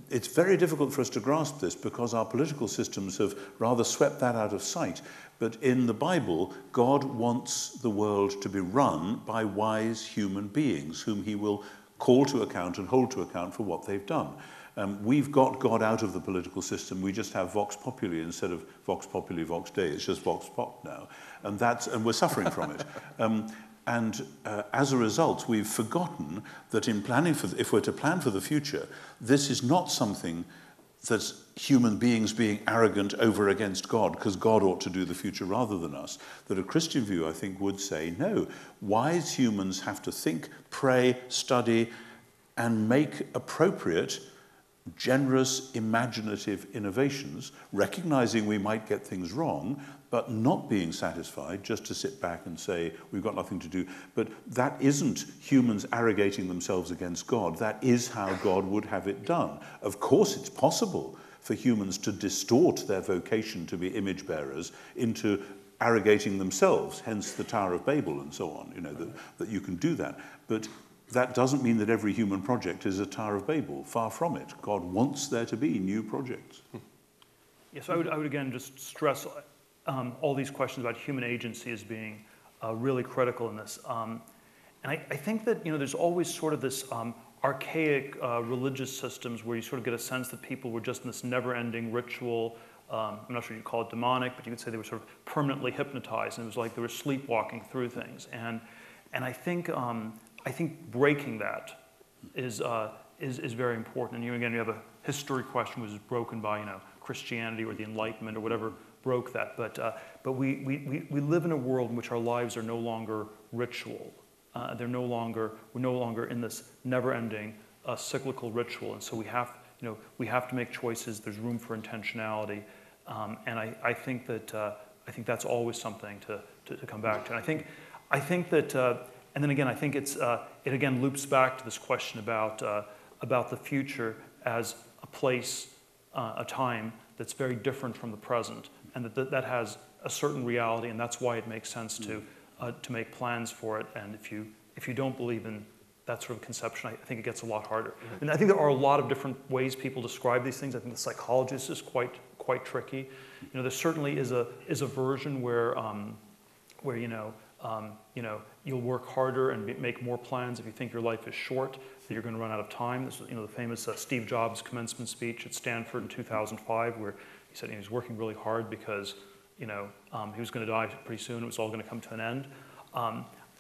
It's very difficult for us to grasp this because our political systems have rather swept that out of sight. But in the Bible, God wants the world to be run by wise human beings whom he will call to account and hold to account for what they've done. We've got God out of the political system. We just have Vox Populi instead of Vox Populi, Vox Dei. It's just Vox Pop now. And we're suffering from it. And as a result, we've forgotten that in planning if we're to plan for the future, this is not something that's human beings being arrogant over against God, because God ought to do the future rather than us. That a Christian view, I think, would say, no, wise humans have to think, pray, study, and make appropriate, generous, imaginative innovations, recognizing we might get things wrong, but not being satisfied just to sit back and say, we've got nothing to do. But that isn't humans arrogating themselves against God. That is how God would have it done. Of course, it's possible for humans to distort their vocation to be image bearers into arrogating themselves, hence the Tower of Babel and so on, that you can do that. But that doesn't mean that every human project is a Tower of Babel. Far from it. God wants there to be new projects. Yes, I would again just stress all these questions about human agency as being really critical in this. And I think that there's always sort of this archaic religious systems where you sort of get a sense that people were just in this never-ending ritual. I'm not sure you'd call it demonic, but you could say they were sort of permanently hypnotized, and it was like they were sleepwalking through things. And I think breaking that is very important. And you have a history question which is broken by Christianity or the Enlightenment or whatever broke that. But we live in a world in which our lives are no longer ritual. We're no longer in this never-ending cyclical ritual, and so we have to make choices. There's room for intentionality, and I think that's always something to come back to. And I think that, and then again, I think it again loops back to this question about the future as a place, a time that's very different from the present, and that has a certain reality, and that's why it makes sense to make plans for it. And if you don't believe in that sort of conception, I think it gets a lot harder. And I think there are a lot of different ways people describe these things. I think the psychologist is quite tricky. There certainly is a version where you'll work harder and make more plans if you think your life is short, that you're going to run out of time. This is the famous Steve Jobs commencement speech at Stanford in 2005, where he said he was working really hard because he was going to die pretty soon. It was all going to come to an end.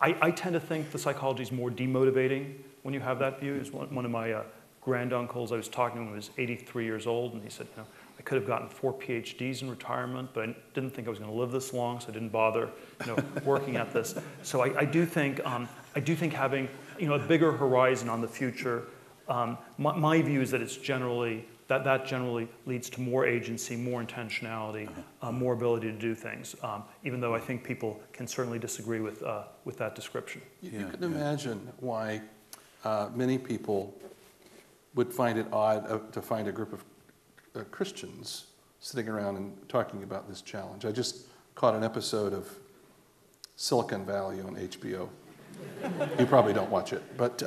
I tend to think the psychology is more demotivating when you have that view. One of my granduncles, I was talking to him when he was 83 years old, and he said, I could have gotten 4 PhDs in retirement, but I didn't think I was going to live this long, so I didn't bother, working at this. So I do think having, a bigger horizon on the future. My view is that it's generally that generally leads to more agency, more intentionality, more ability to do things. Even though I think people can certainly disagree with that description. You can imagine why many people would find it odd to find a group of Christians sitting around and talking about this challenge. I just caught an episode of Silicon Valley on HBO. You probably don't watch it, but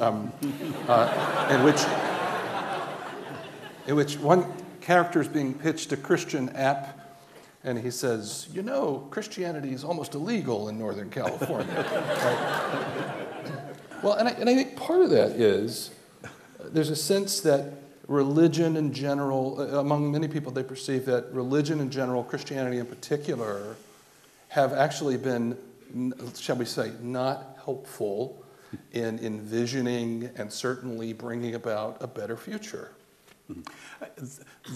in which one character is being pitched a Christian app, and he says, Christianity is almost illegal in Northern California. Right? Well, and I think part of that is there's a sense that religion in general, among many people, they perceive that religion in general, Christianity in particular, have actually been, shall we say, not helpful in envisioning and certainly bringing about a better future.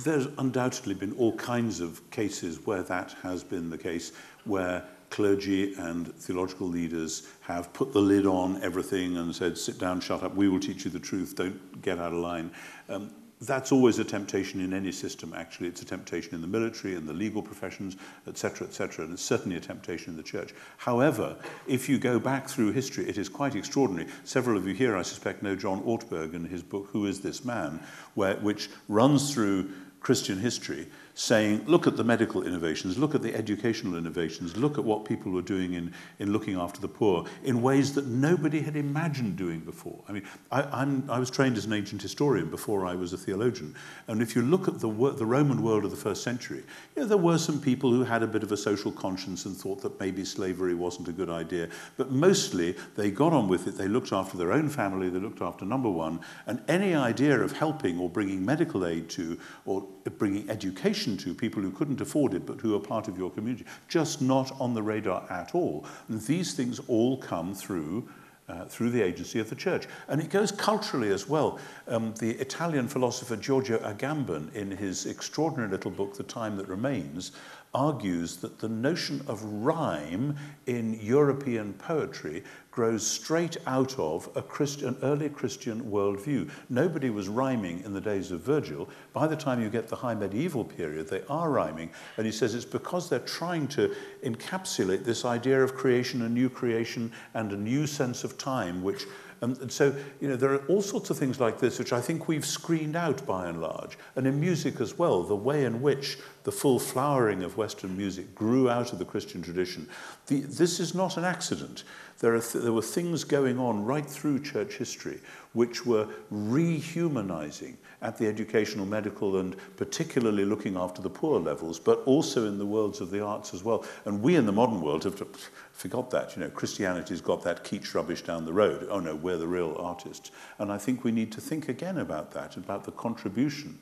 There's undoubtedly been all kinds of cases where that has been the case, where clergy and theological leaders have put the lid on everything and said, sit down, shut up, we will teach you the truth, don't get out of line. That's always a temptation in any system, actually. It's a temptation in the military, in the legal professions, etc., and it's certainly a temptation in the church. However, if you go back through history, it is quite extraordinary. Several of you here, I suspect, know John Ortberg and his book, Who is This Man?, which runs through Christian history, saying, look at the medical innovations, look at the educational innovations, look at what people were doing in looking after the poor in ways that nobody had imagined doing before. I mean, I was trained as an ancient historian before I was a theologian, and if you look at the Roman world of the first century, there were some people who had a bit of a social conscience and thought that maybe slavery wasn't a good idea, but mostly they got on with it, they looked after their own family, they looked after number one, and any idea of helping or bringing medical aid to, or bringing education to people who couldn't afford it but who are part of your community, just not on the radar at all. And these things all come through the agency of the church. And it goes culturally as well. The Italian philosopher Giorgio Agamben, in his extraordinary little book, The Time That Remains, argues that the notion of rhyme in European poetry grows straight out of an early Christian worldview. Nobody was rhyming in the days of Virgil. By the time you get the high medieval period, they are rhyming. And he says it's because they're trying to encapsulate this idea of creation, a new creation, and a new sense of time, which and so, there are all sorts of things like this which I think we've screened out by and large. And in music as well, the way in which the full flowering of Western music grew out of the Christian tradition. This is not an accident. There were things going on right through church history which were rehumanizing at the educational, medical, and particularly looking after the poor levels, but also in the worlds of the arts as well. And we in the modern world have forgot that. Christianity's got that kitsch rubbish down the road. Oh no, we're the real artists. And I think we need to think again about that, about the contribution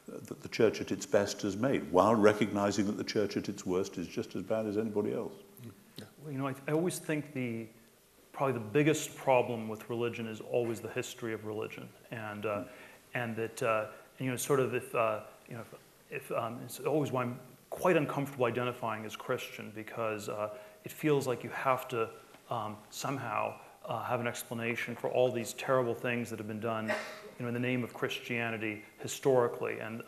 that the church at its best has made, while recognizing that the church at its worst is just as bad as anybody else. Well, I always think probably the biggest problem with religion is always the history of religion, and that sort of if it's always why I'm quite uncomfortable identifying as Christian, because it feels like you have to somehow have an explanation for all these terrible things that have been done, in the name of Christianity historically, and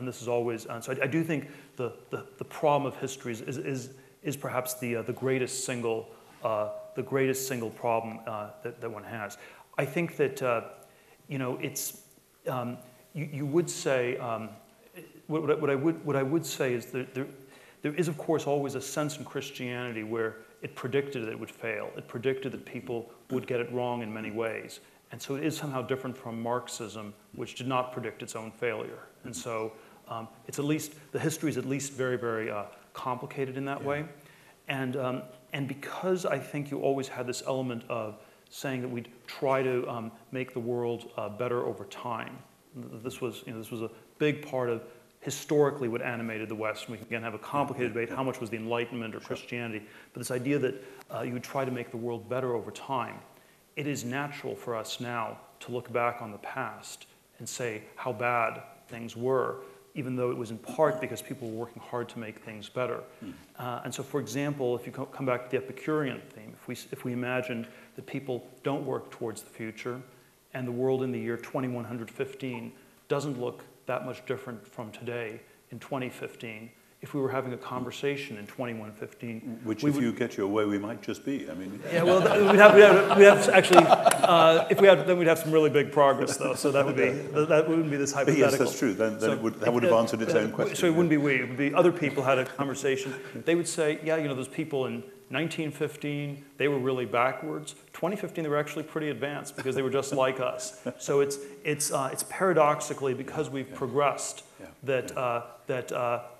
this is always. So I do think the problem of history is perhaps the greatest single problem that one has. I think that it's you would say what I would say is that there is of course always a sense in Christianity where it predicted that it would fail. It predicted that people would get it wrong in many ways. And so it is somehow different from Marxism, which did not predict its own failure. And so it's at least, the history is at least very, very complicated in that way. And because I think you always had this element of saying that we'd try to make the world better over time. This was a big part of historically what animated the West. And we can again have a complicated debate, how much was the Enlightenment or Christianity, but this idea that you would try to make the world better over time. It is natural for us now to look back on the past and say how bad things were, even though it was in part because people were working hard to make things better. And so, for example, if you come back to the Epicurean theme, if we imagined that people don't work towards the future, and the world in the year 2115 doesn't look that much different from today in 2015, if we were having a conversation in 2115, which, if you get your way, we might just be. I mean, yeah, well, we'd have actually, if we had, then we'd have some really big progress, though. So that wouldn't be this hypothetical. Yes, that's true. Then that would have answered its own question. So it wouldn't be we. It would be other people had a conversation. They would say, yeah, those people in 1915, they were really backwards. 2015, they were actually pretty advanced because they were just like us. So it's paradoxically because we've progressed that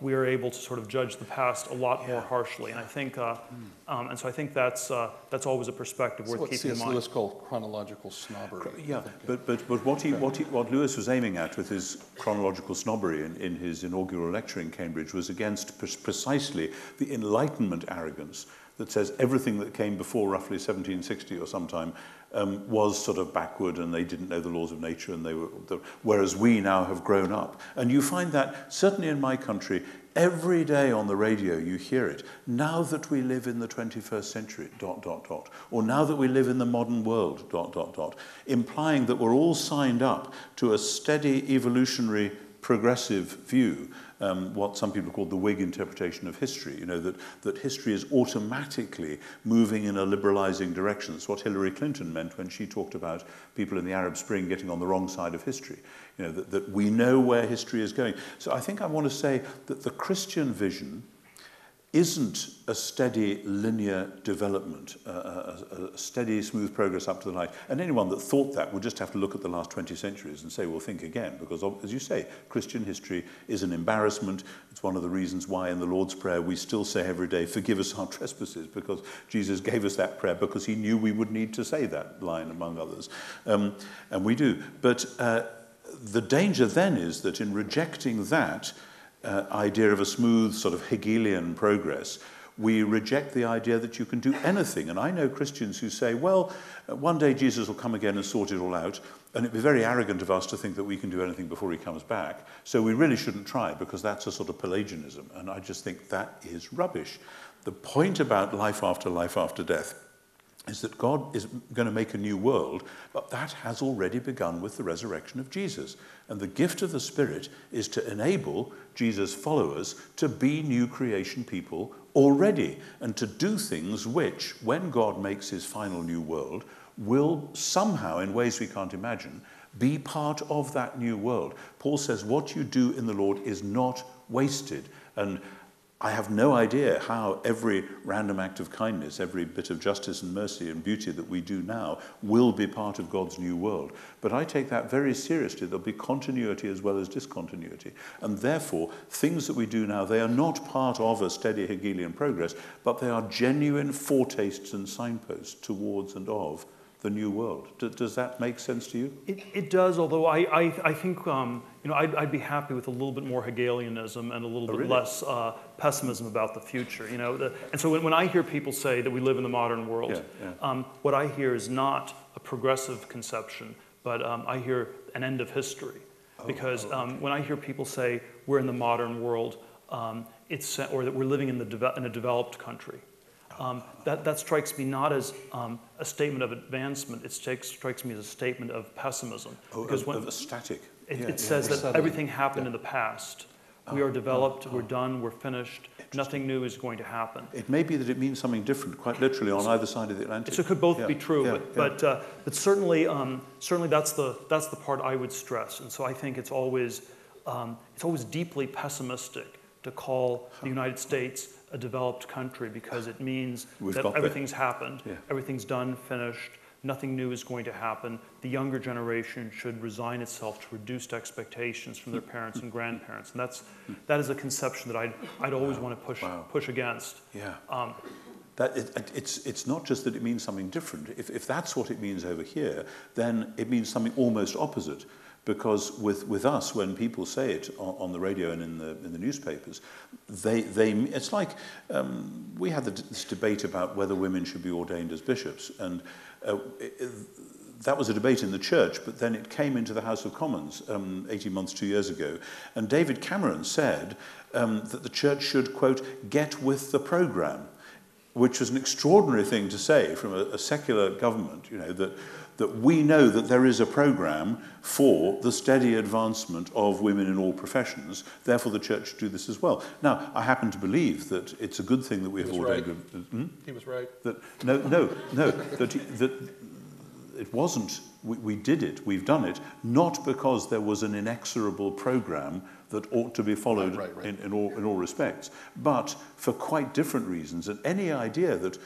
we are able to sort of judge the past a lot more harshly. And I think, and so I think that's always a perspective worth keeping in mind. What C.S. Lewis called chronological snobbery. Yeah, but what Lewis was aiming at with his chronological snobbery in his inaugural lecture in Cambridge was against precisely the Enlightenment arrogance that says everything that came before roughly 1760 or sometime was sort of backward, and they didn't know the laws of nature, and whereas we now have grown up. And you find that certainly in my country, every day on the radio you hear it. Now that we live in the 21st century, ... or now that we live in the modern world, ... implying that we're all signed up to a steady evolutionary progressive view, what some people call the Whig interpretation of history, that history is automatically moving in a liberalizing direction. That's what Hillary Clinton meant when she talked about people in the Arab Spring getting on the wrong side of history, that we know where history is going. So I think I want to say that the Christian vision isn't a steady linear development, a steady, smooth progress up to the light. And anyone that thought that would just have to look at the last 20 centuries and say, well, think again, because as you say, Christian history is an embarrassment. It's one of the reasons why in the Lord's Prayer we still say every day, forgive us our trespasses, because Jesus gave us that prayer because he knew we would need to say that line, among others. And we do. But the danger then is that in rejecting that, idea of a smooth sort of Hegelian progress, we reject the idea that you can do anything. And I know Christians who say, well, one day Jesus will come again and sort it all out, and it'd be very arrogant of us to think that we can do anything before he comes back, so we really shouldn't try, because that's a sort of Pelagianism. And I just think that is rubbish. The point about life after death is that God is going to make a new world, but that has already begun with the resurrection of Jesus. And the gift of the Spirit is to enable Jesus' followers to be new creation people already, and to do things which, when God makes his final new world, will somehow, in ways we can't imagine, be part of that new world. Paul says, what you do in the Lord is not wasted. And I have no idea how every random act of kindness, every bit of justice and mercy and beauty that we do now will be part of God's new world. But I take that very seriously. There'll be continuity as well as discontinuity. And therefore, things that we do now, they are not part of a steady Hegelian progress, but they are genuine foretastes and signposts towards and of the new world. Does that make sense to you? It does, although I think I'd be happy with a little bit more Hegelianism and a little bit less pessimism about the future. And so when I hear people say that we live in the modern world, what I hear is not a progressive conception, but I hear an end of history. Because when I hear people say we're in the modern world, or that we're living in a developed country, that strikes me not as a statement of advancement. It strikes me as a statement of pessimism. Because of a static. It says that everything happened in the past. We are developed, we're done, we're finished. Nothing new is going to happen. It may be that it means something different, quite literally, on either side of the Atlantic. So it could both be true, but certainly that's the part I would stress. And so I think it's always deeply pessimistic to call the United States a developed country, because it means that everything's happened, everything's done, finished, nothing new is going to happen. The younger generation should resign itself to reduced expectations from their parents and grandparents, and that is a conception that I'd always want to push against. Yeah. It's not just that it means something different. If that's what it means over here, then it means something almost opposite. Because with us, when people say it on the radio and in the newspapers, it's like we had this debate about whether women should be ordained as bishops, and that was a debate in the church, but then it came into the House of Commons 18 months, 2 years ago. And David Cameron said that the church should, quote, get with the programme, which was an extraordinary thing to say from a secular government, you know, that we know that there is a programme for the steady advancement of women in all professions, therefore the church should do this as well. Now, I happen to believe that it's a good thing that we have ordained... He was right. That it wasn't, we did it, we've done it, not because there was an inexorable programme that ought to be followed in all respects, but for quite different reasons. And any idea that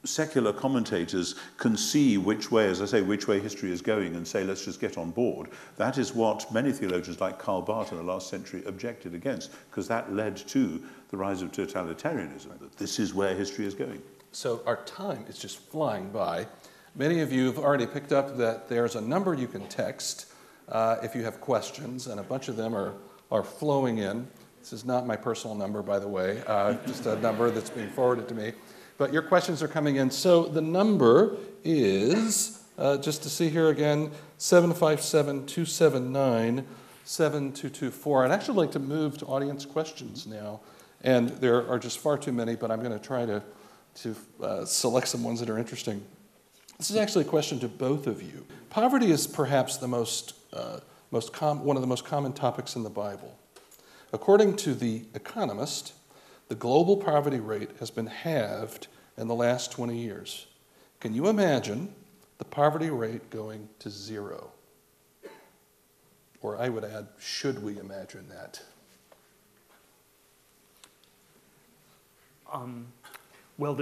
secular commentators can see which way, as I say, which way history is going and say, let's just get on board, that is what many theologians like Karl Barth in the last century objected against, because that led to the rise of totalitarianism, that this is where history is going. So our time is just flying by. Many of you have already picked up that there's a number you can text if you have questions, and a bunch of them are flowing in. This is not my personal number, by the way, just a number that's being forwarded to me. But your questions are coming in. So the number is, just to see here again, 757-279-7224. I'd actually like to move to audience questions now. And there are just far too many, but I'm going to try to select some ones that are interesting. This is actually a question to both of you. Poverty is perhaps the one of the most common topics in the Bible. According to The Economist, the global poverty rate has been halved in the last 20 years. Can you imagine the poverty rate going to zero? Or I would add, should we imagine that? Well,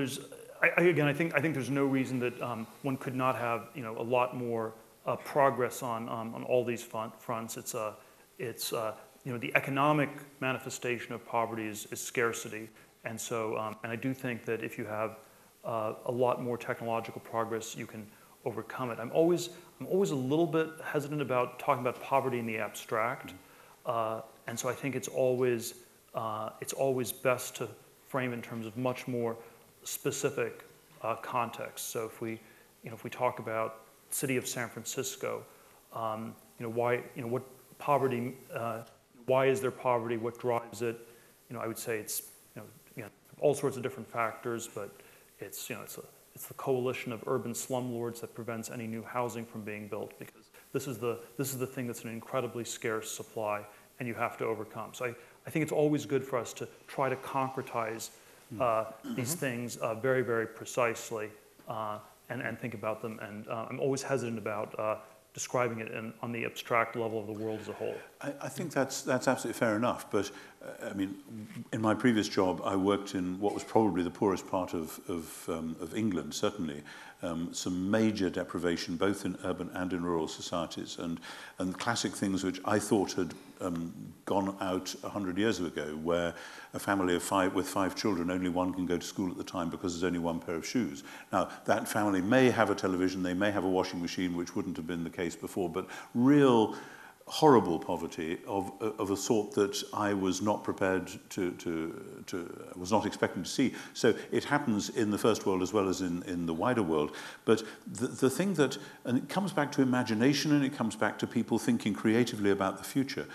I think there's no reason that one could not have, a lot more progress on all these fronts. The economic manifestation of poverty is scarcity, and so and I do think that if you have a lot more technological progress, you can overcome it. I'm always a little bit hesitant about talking about poverty in the abstract, and so I think it's always best to frame in terms of much more specific context. So if we talk about the city of San Francisco, what poverty. Why is there poverty? What drives it? I would say it's all sorts of different factors, but it's the coalition of urban slumlords that prevents any new housing from being built, because this is the thing that's an incredibly scarce supply, and you have to overcome. So I think it's always good for us to try to concretize these things very, very precisely and think about them. And I'm always hesitant about describing it on the abstract level of the world as a whole. I think that's absolutely fair enough, but in my previous job, I worked in what was probably the poorest part of England, certainly. Some major deprivation, both in urban and in rural societies, and classic things which I thought had gone out 100 years ago, where a family with five children, only one can go to school at the time because there's only one pair of shoes. Now, that family may have a television, they may have a washing machine, which wouldn't have been the case before, but real horrible poverty of a sort that I was not prepared was not expecting to see. So it happens in the first world as well as in the wider world. But the thing that, and it comes back to imagination, and it comes back to people thinking creatively about the future.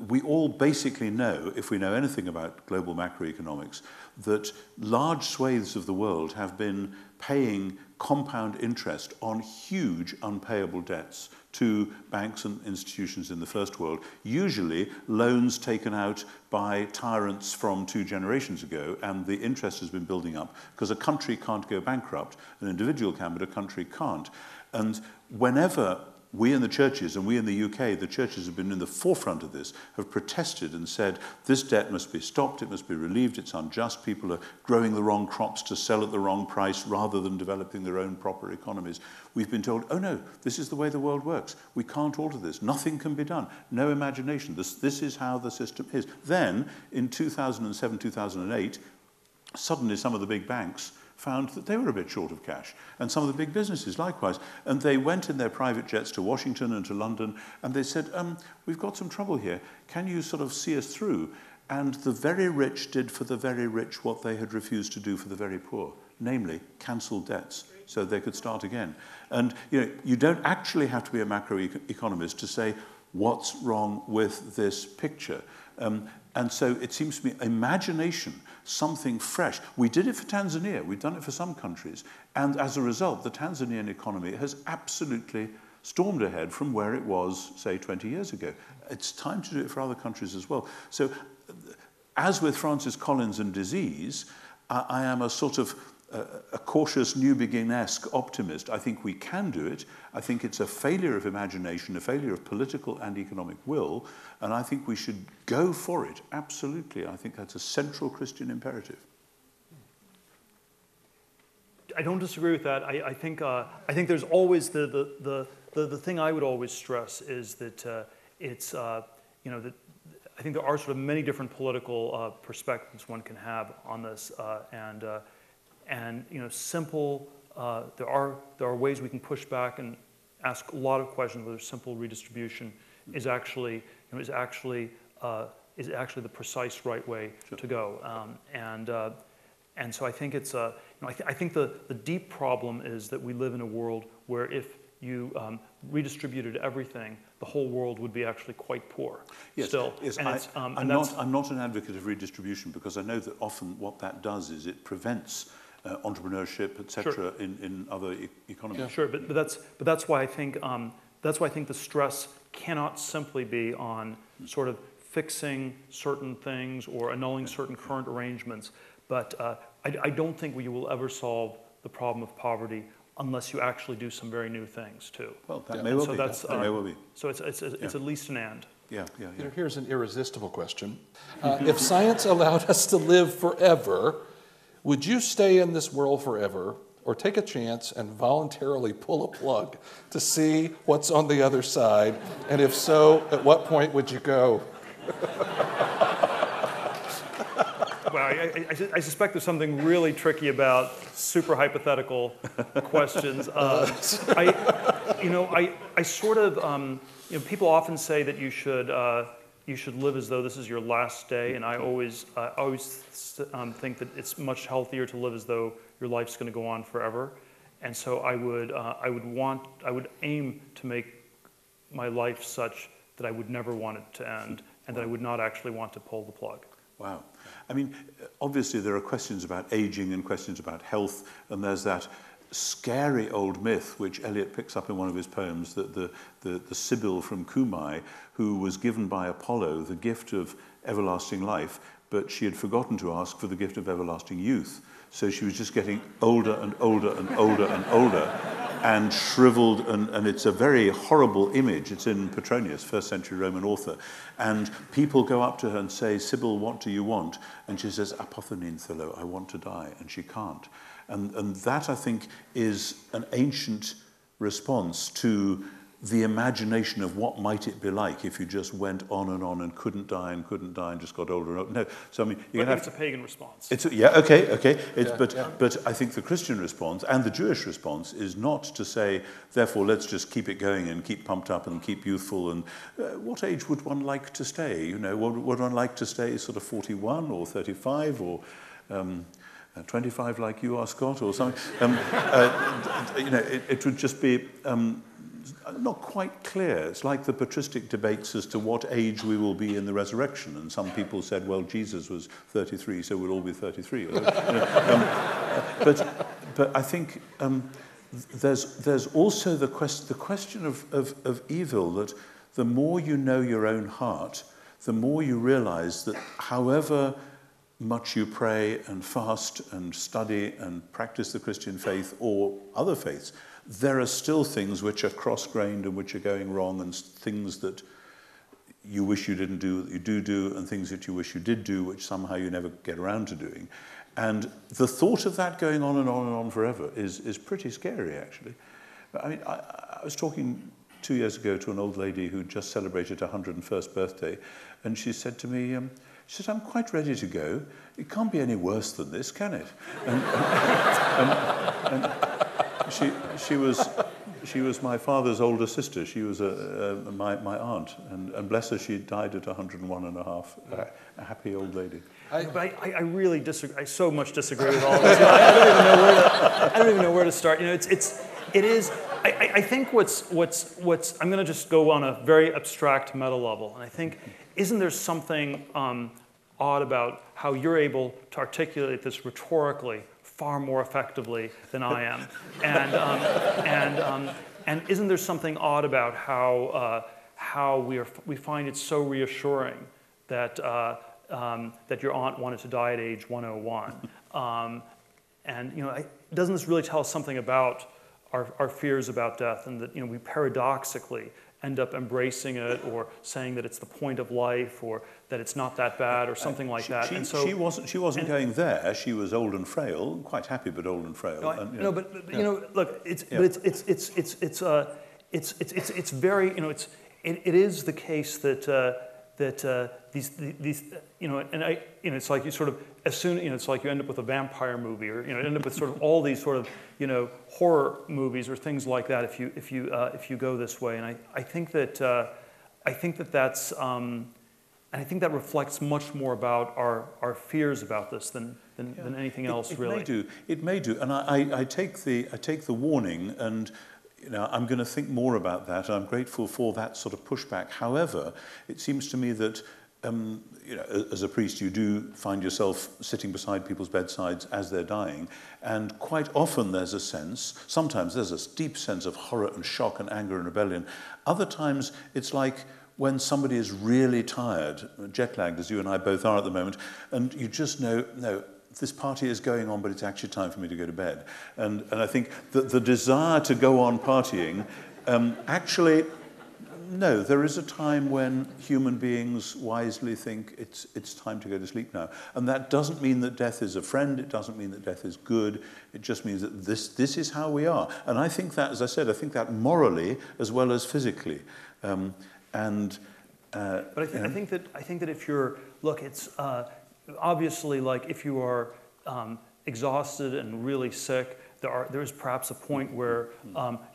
We all basically know, if we know anything about global macroeconomics, that large swathes of the world have been paying compound interest on huge unpayable debts to banks and institutions in the first world, usually loans taken out by tyrants from 2 generations ago, and the interest has been building up because a country can't go bankrupt, an individual can, but a country can't. And whenever we in the churches, and we in the UK, the churches have been in the forefront of this, have protested and said, this debt must be stopped, it must be relieved, it's unjust, people are growing the wrong crops to sell at the wrong price rather than developing their own proper economies. We've been told, oh no, this is the way the world works. We can't alter this. Nothing can be done. No imagination. This is how the system is. Then, in 2007, 2008, suddenly some of the big banks found that they were a bit short of cash, and some of the big businesses likewise. And they went in their private jets to Washington and to London, and they said, we've got some trouble here. Can you sort of see us through? And the very rich did for the very rich what they had refused to do for the very poor, namely cancel debts. so they could start again. And you don't actually have to be a macroeconomist to say what's wrong with this picture. And so it seems to me, imagination, something fresh. We did it for Tanzania. We've done it for some countries. And as a result, the Tanzanian economy has absolutely stormed ahead from where it was, say, 20 years ago. It's time to do it for other countries as well. So as with Francis Collins and disease, I am a sort of a cautious New Begin-esque optimist. I think we can do it. I think it's a failure of imagination, a failure of political and economic will, and I think we should go for it, absolutely. I think that's a central Christian imperative. I don't disagree with that. I think there's always the thing I would always stress is that it's that I think there are sort of many different political perspectives one can have on this, and simple. There are ways we can push back and ask a lot of questions whether simple redistribution is actually the precise right way to go. And so I think it's I think the deep problem is that we live in a world where if you redistributed everything, the whole world would be actually quite poor. Yes, still. yes. And I'm not an advocate of redistribution because I know that often what that does is it prevents entrepreneurship, etc., Sure. in other economies. Yeah, sure, but that's why I think the stress cannot simply be on sort of fixing certain things or annulling certain current arrangements. But I don't think we will ever solve the problem of poverty unless you actually do some very new things too. Well, that may well be. That may well be. So it's at least an and. Yeah. Here's an irresistible question. If science allowed us to live forever, would you stay in this world forever or take a chance and voluntarily pull a plug to see what's on the other side? And if so, at what point would you go? Well, I suspect there's something really tricky about super hypothetical questions. I sort of, people often say that you should live as though this is your last day, and I always think that it's much healthier to live as though your life's going to go on forever. And so I would aim to make my life such that I would never want it to end, and that I would not actually want to pull the plug. Wow. I mean, obviously there are questions about aging and questions about health, and there's that scary old myth which Eliot picks up in one of his poems, that the Sibyl from Cumae, who was given by Apollo the gift of everlasting life, but she had forgotten to ask for the gift of everlasting youth. So she was just getting older and older and older and older and shriveled, and it's a very horrible image. It's in Petronius, first century Roman author. And people go up to her and say, Sibyl, what do you want? And she says, apothonin thelo, I want to die, and she can't. And that, I think, is an ancient response to the imagination of what might it be like if you just went on and couldn't die and just got older and older. No, so I mean, it's a pagan response. Okay. But I think the Christian response and the Jewish response is not to say, therefore, let's just keep it going and keep pumped up and keep youthful. And what age would one like to stay? Would one like to stay sort of 41 or 35 or 25 like you are, Scott, or something? It would just be not quite clear. It's like the patristic debates as to what age we will be in the resurrection. And some people said, well, Jesus was 33, so we'll all be 33. But I think there's also the question of evil, that the more you know your own heart, the more you realize that however much you pray and fast and study and practice the Christian faith or other faiths, there are still things which are cross-grained and which are going wrong, and things that you wish you didn't do that you do, and things that you wish you did do which somehow you never get around to doing. And the thought of that going on and on and on forever is pretty scary, actually. I mean, I was talking 2 years ago to an old lady who'd just celebrated her 101st birthday, and she said to me, she said, I'm quite ready to go. It can't be any worse than this, can it? And she was She was my father's older sister. She was my aunt, and bless her, she died at 101 and a half. A happy old lady. But I really disagree. I so much disagree with all this. I don't even know where to start. You know, it is. I think what's. I'm going to just go on a very abstract meta level, and I think, isn't there something odd about how you're able to articulate this rhetorically far more effectively than I am, and isn't there something odd about how we find it so reassuring that that your aunt wanted to die at age 101, and you know, doesn't this really tell us something about our fears about death, and that, you know, we paradoxically end up embracing it or saying that it's the point of life, or that it's not that bad, or something like that. And so she wasn't going there. She was old and frail, quite happy, but old and frail. No, but you know, look, it's very, you know, it is the case that these you know, and you know, it's like you sort of, as soon, you know, it's like you end up with a vampire movie, or, you know, end up with sort of all these sort of, you know, horror movies or things like that if you go this way. And I think that that's and I think that reflects much more about our fears about this than anything else, really. It may do, and I take the warning, and you know, I'm going to think more about that, and I'm grateful for that sort of pushback. However, it seems to me that you know, as a priest, you do find yourself sitting beside people's bedsides as they're dying, and quite often there's a sense, sometimes there's a deep sense of horror and shock and anger and rebellion. Other times it's like when somebody is really tired, jet-lagged as you and I both are at the moment, and you just know, no, this party is going on, but it's actually time for me to go to bed. And I think that the desire to go on partying, actually, no, there is a time when human beings wisely think it's time to go to sleep now. And that doesn't mean that death is a friend. It doesn't mean that death is good. It just means that this is how we are. And I think that, as I said, I think that morally as well as physically. But I think that if you're, look, it's obviously, like, if you are exhausted and really sick, there is perhaps a point where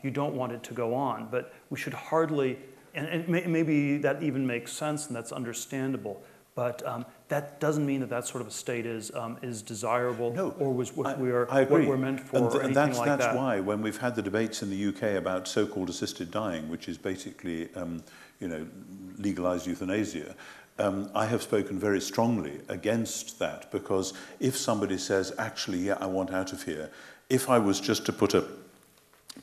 you don't want it to go on. But we should hardly, and maybe that even makes sense and that's understandable. But that doesn't mean that sort of a state is desirable, no, or was what we're meant for, or anything that's, like that. That's why when we've had the debates in the UK about so-called assisted dying, which is basically you know, legalized euthanasia, I have spoken very strongly against that, because if somebody says, actually, yeah, I want out of here, if I was just to put a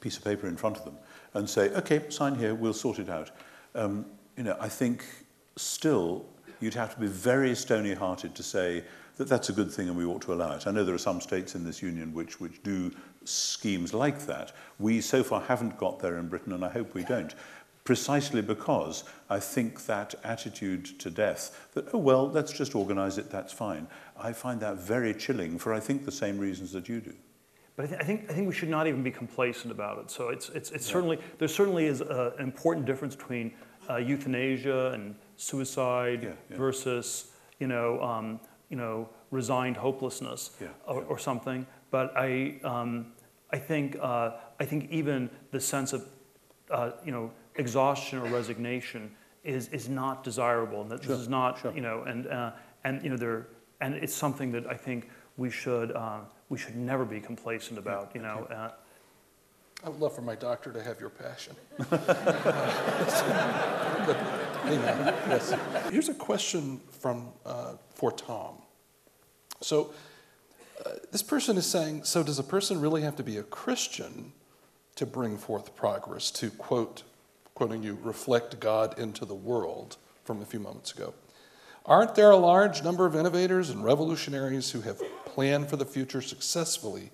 piece of paper in front of them and say, okay, sign here, we'll sort it out, you know, I think still you'd have to be very stony-hearted to say that that's a good thing and we ought to allow it. I know there are some states in this union which do schemes like that. We so far haven't got there in Britain, and I hope we don't. Precisely because I think that attitude to death, that, oh, well, let's just organize it, that's fine, I find that very chilling for, I think, the same reasons that you do. But I think we should not even be complacent about it. So it's certainly, there certainly is an important difference between euthanasia and suicide versus, you know, resigned hopelessness or something. But I think even the sense of, you know, exhaustion or resignation is not desirable, and that this is not, you know, and you know, and it's something that I think we should never be complacent about, you know. I would love for my doctor to have your passion. Amen. Yes. Here's a question for Tom. So this person is saying, so does a person really have to be a Christian to bring forth progress, to quoting you, reflect God into the world from a few moments ago? Aren't there a large number of innovators and revolutionaries who have planned for the future successfully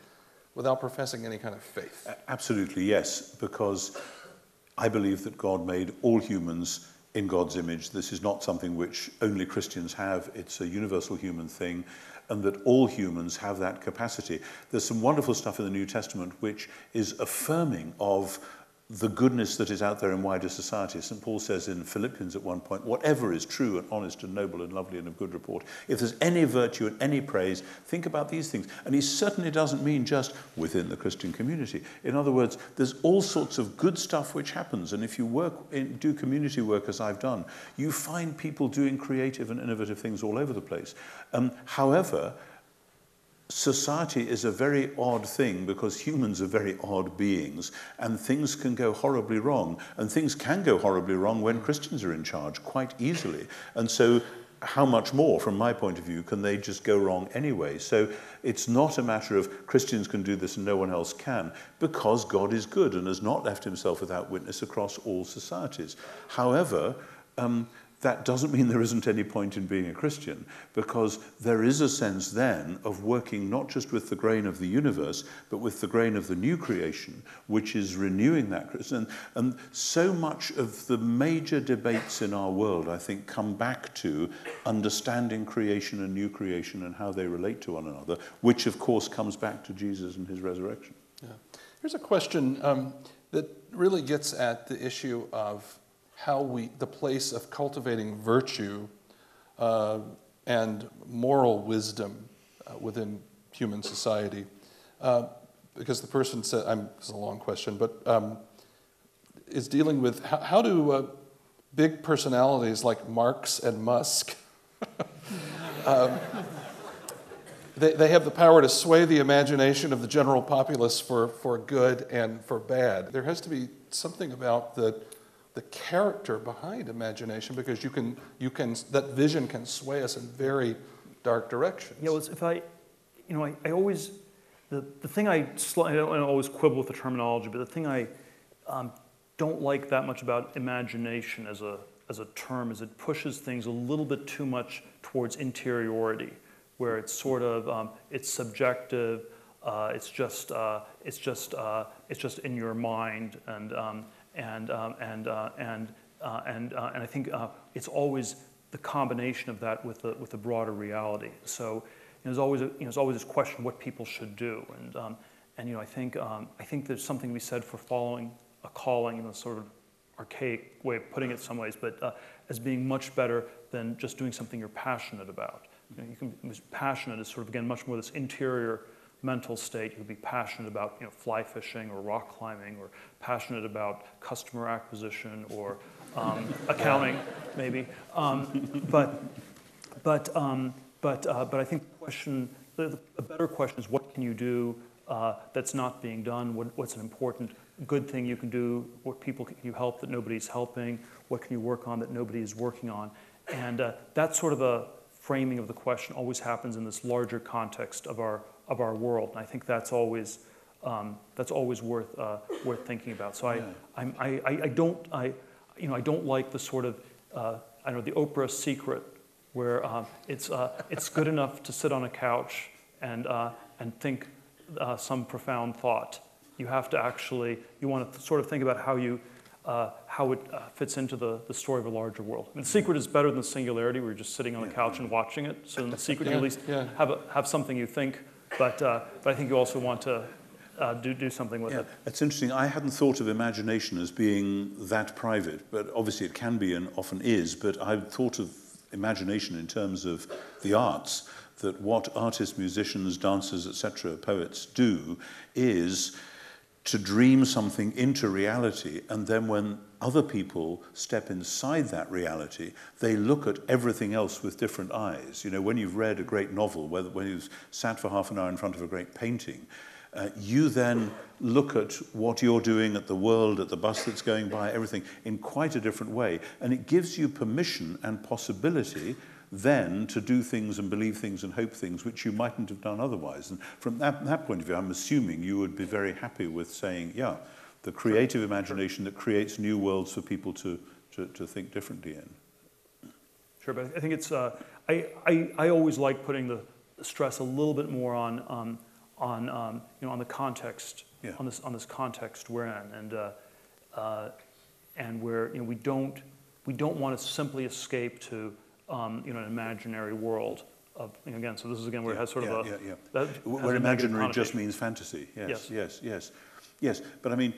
without professing any kind of faith? Absolutely, yes, because I believe that God made all humans in God's image. This is not something which only Christians have. It's a universal human thing, and that all humans have that capacity. There's some wonderful stuff in the New Testament which is affirming of the goodness that is out there in wider society. St. Paul says in Philippians at one point, whatever is true and honest and noble and lovely and of good report, if there's any virtue and any praise, think about these things. And he certainly doesn't mean just within the Christian community. In other words, there's all sorts of good stuff which happens. And if you do community work as I've done, you find people doing creative and innovative things all over the place. However, society is a very odd thing because humans are very odd beings, and things can go horribly wrong. And things can go horribly wrong when Christians are in charge quite easily. And so how much more, from my point of view, can they just go wrong anyway? So it's not a matter of Christians can do this and no one else can, because God is good and has not left himself without witness across all societies. However, that doesn't mean there isn't any point in being a Christian, because there is a sense then of working not just with the grain of the universe, but with the grain of the new creation, which is renewing that. And so much of the major debates in our world, I think, come back to understanding creation and new creation and how they relate to one another, which of course comes back to Jesus and his resurrection. Yeah. Here's a question that really gets at the issue of the place of cultivating virtue and moral wisdom within human society. Because the person said, it's a long question, but is dealing with how do big personalities like Marx and Musk, they have the power to sway the imagination of the general populace for good and for bad. There has to be something about the character behind imagination, because you can that vision can sway us in very dark directions. Yeah, well, I always, the thing I don't always quibble with the terminology, but the thing I don't like that much about imagination as a term is it pushes things a little bit too much towards interiority, where it's sort of it's subjective, it's just in your mind, and I think it's always the combination of that with the broader reality. So there's always this question what people should do, and I think there's something to be said for following a calling in a sort of archaic way of putting it some ways, but as being much better than just doing something you're passionate about. You can be passionate is sort of, again, much more this interior mental state. You could be passionate about fly fishing or rock climbing, or passionate about customer acquisition or accounting, maybe. But I think the better question is what can you do that's not being done? What's an important good thing you can do? What people can you help that nobody's helping? What can you work on that nobody is working on? And that sort of a framing of the question always happens in this larger context of our world, and I think that's always worth thinking about. So I don't like the sort of the Oprah secret where it's good enough to sit on a couch and think some profound thought. You have to you want to sort of think about how it fits into the story of a larger world. I mean, the secret is better than the singularity where you're just sitting on the couch and watching it. So in the secret, you at least have something you think. But I think you also want to do something with it. It's interesting. I hadn't thought of imagination as being that private, but obviously it can be and often is. But I've thought of imagination in terms of the arts, that what artists, musicians, dancers, etc., poets do is to dream something into reality, and then when other people step inside that reality, they look at everything else with different eyes. When you've read a great novel, when you've sat for half an hour in front of a great painting, you then look at what you're doing, at the world, at the bus that's going by, everything, in quite a different way. And it gives you permission and possibility then to do things and believe things and hope things which you mightn't have done otherwise. And from that point of view, I'm assuming you would be very happy with saying, the creative imagination that creates new worlds for people to think differently in. Sure, but I think it's I always like putting the stress a little bit more on the context, on this context we're in, and where we don't want to simply escape to an imaginary world of again. So this is again where it has sort of where imaginary just means fantasy. Yes. But I mean,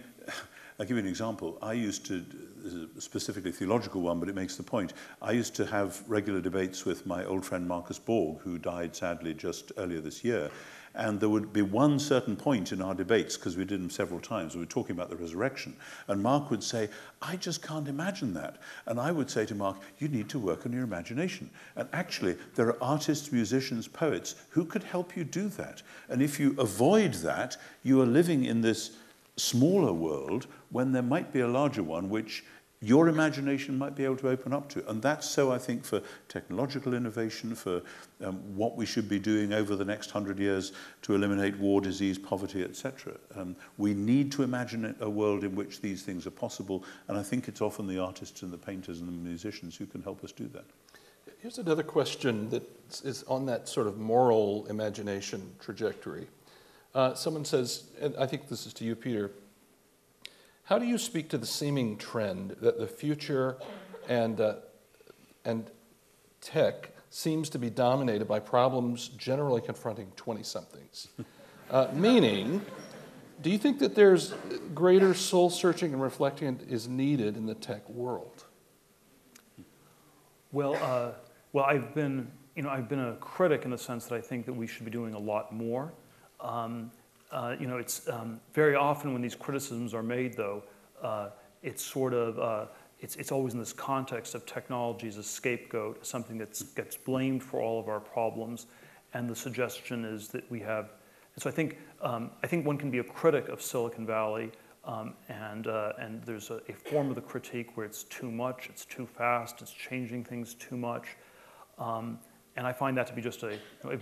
I'll give you an example. I used to, this is a specifically theological one, but it makes the point. I used to have regular debates with my old friend Marcus Borg, who died sadly just earlier this year. And there would be one certain point in our debates, because we did them several times, we were talking about the resurrection, and Mark would say, I just can't imagine that. And I would say to Mark, you need to work on your imagination. And actually, there are artists, musicians, poets who could help you do that. And if you avoid that, you are living in this smaller world when there might be a larger one, which your imagination might be able to open up to. And that's so, I think, for technological innovation, for what we should be doing over the next 100 years to eliminate war, disease, poverty, etc. We need to imagine a world in which these things are possible, and I think it's often the artists and the painters and the musicians who can help us do that. Here's another question that is on that sort of moral imagination trajectory. Someone says, and I think this is to you, Peter, how do you speak to the seeming trend that the future and tech seems to be dominated by problems generally confronting 20-somethings? Meaning, do you think that there's greater soul-searching and reflecting is needed in the tech world? Well, I've been a critic in the sense that I think that we should be doing a lot more. It's very often when these criticisms are made, though, it's sort of it's always in this context of technology as a scapegoat, something that gets blamed for all of our problems, and the suggestion is that we have. And so I think one can be a critic of Silicon Valley, and there's a form of the critique where it's too much, it's too fast, it's changing things too much. And I find that to be just a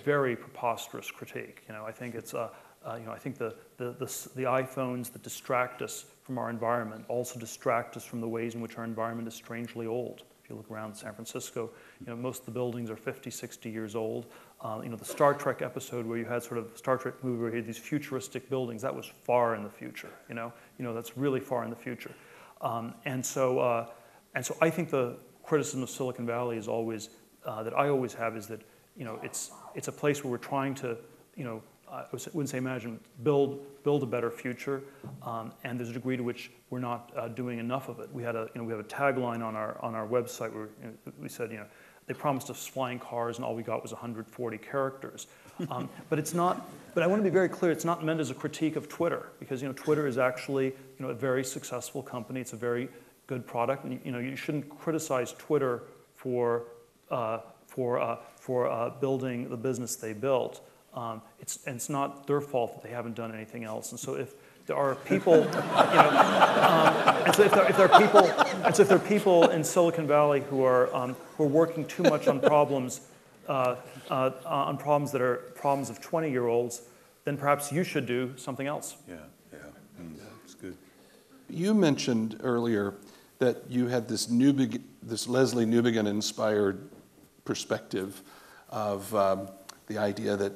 very preposterous critique. I think it's I think the iPhones that distract us from our environment also distract us from the ways in which our environment is strangely old. If you look around San Francisco, most of the buildings are 50, 60 years old. The Star Trek episode where you had sort of Star Trek movie where you had these futuristic buildings, that was far in the future. That's really far in the future. And so I think the criticism of Silicon Valley is always that I always have is that it's a place where we're trying to I wouldn't say imagine, build a better future, and there's a degree to which we're not doing enough of it. We had a tagline on our website where we said they promised us flying cars and all we got was 140 characters, but it's not. But I want to be very clear: it's not meant as a critique of Twitter, because Twitter is actually a very successful company. It's a very good product, and you shouldn't criticize Twitter for building the business they built. It's not their fault that they haven't done anything else. And so if there are people, and so if there are people in Silicon Valley who are working too much on problems that are problems of 20-year-olds, then perhaps you should do something else. Yeah, it's good. You mentioned earlier that you had this Leslie Newbigin-inspired perspective of the idea that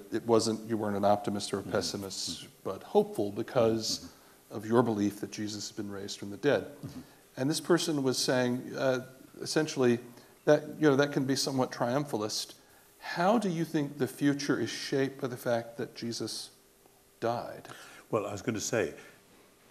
you weren't an optimist or a pessimist, but hopeful because of your belief that Jesus has been raised from the dead. And this person was saying, essentially, that that can be somewhat triumphalist. How do you think the future is shaped by the fact that Jesus died? Well, I was going to say,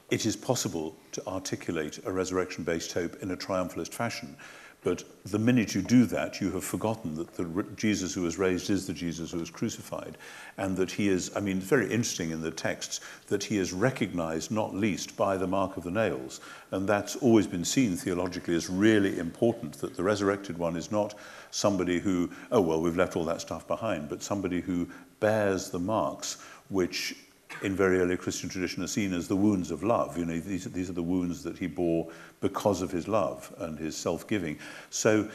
it is possible to articulate a resurrection-based hope in a triumphalist fashion. But the minute you do that, you have forgotten that the Jesus who was raised is the Jesus who was crucified, and that he is, it's very interesting in the texts, that he is recognized not least by the mark of the nails. And that's always been seen theologically as really important, that the resurrected one is not somebody who, we've left all that stuff behind, but somebody who bears the marks, which in very early Christian tradition are seen as the wounds of love. These are the wounds that he bore because of his love and his self-giving. So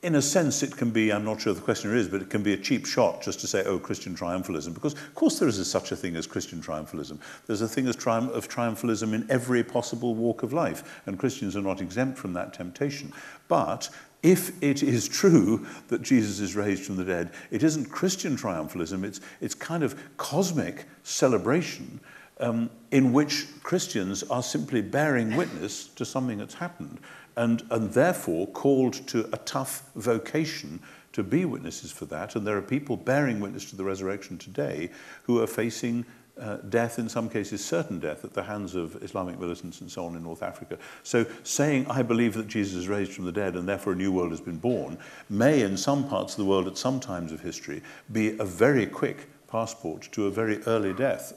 in a sense it can be, I'm not sure the questioner is, but it can be a cheap shot just to say, Christian triumphalism, because of course there is such a thing as Christian triumphalism. There's a thing of triumphalism in every possible walk of life, and Christians are not exempt from that temptation. But if it is true that Jesus is raised from the dead, it isn't Christian triumphalism, it's kind of cosmic celebration in which Christians are simply bearing witness to something that's happened and therefore called to a tough vocation to be witnesses for that. And there are people bearing witness to the resurrection today who are facing death, in some cases certain death, at the hands of Islamic militants and so on in North Africa. So saying, I believe that Jesus is raised from the dead and therefore a new world has been born, may in some parts of the world at some times of history be a very quick passport to a very early death.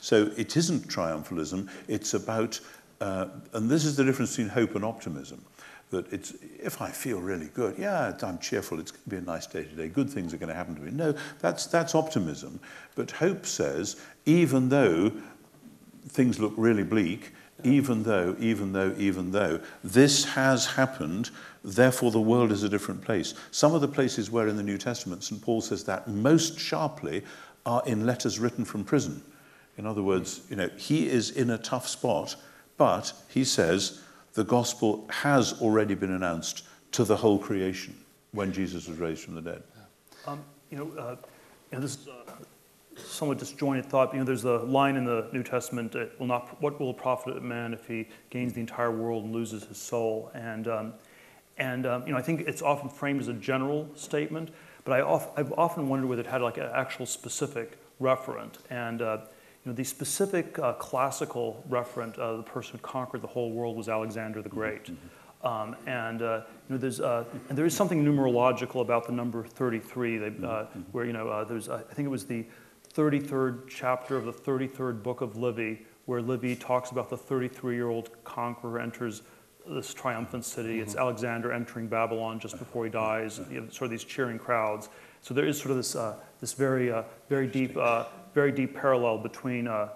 So it isn't triumphalism, it's about, and this is the difference between hope and optimism, that it's, if I feel really good, yeah, I'm cheerful, it's going to be a nice day today, good things are going to happen to me. No, that's optimism. But hope says, even though things look really bleak, even though, this has happened, therefore the world is a different place. Some of the places where in the New Testament St. Paul says that most sharply are in letters written from prison. In other words, he is in a tough spot, but he says the gospel has already been announced to the whole creation when Jesus was raised from the dead. This is somewhat disjointed thought. There's a line in the New Testament, what will it profit a man if he gains the entire world and loses his soul? And I think it's often framed as a general statement, but I've often wondered whether it had like an actual specific referent. And the specific classical referent, the person who conquered the whole world, was Alexander the Great. There is something numerological about the number 33, where there's I think it was the 33rd chapter of the 33rd book of Livy, where Livy talks about the 33-year-old conqueror enters this triumphant city. It's Alexander entering Babylon just before he dies. Sort of these cheering crowds. So there is sort of this very deep parallel between the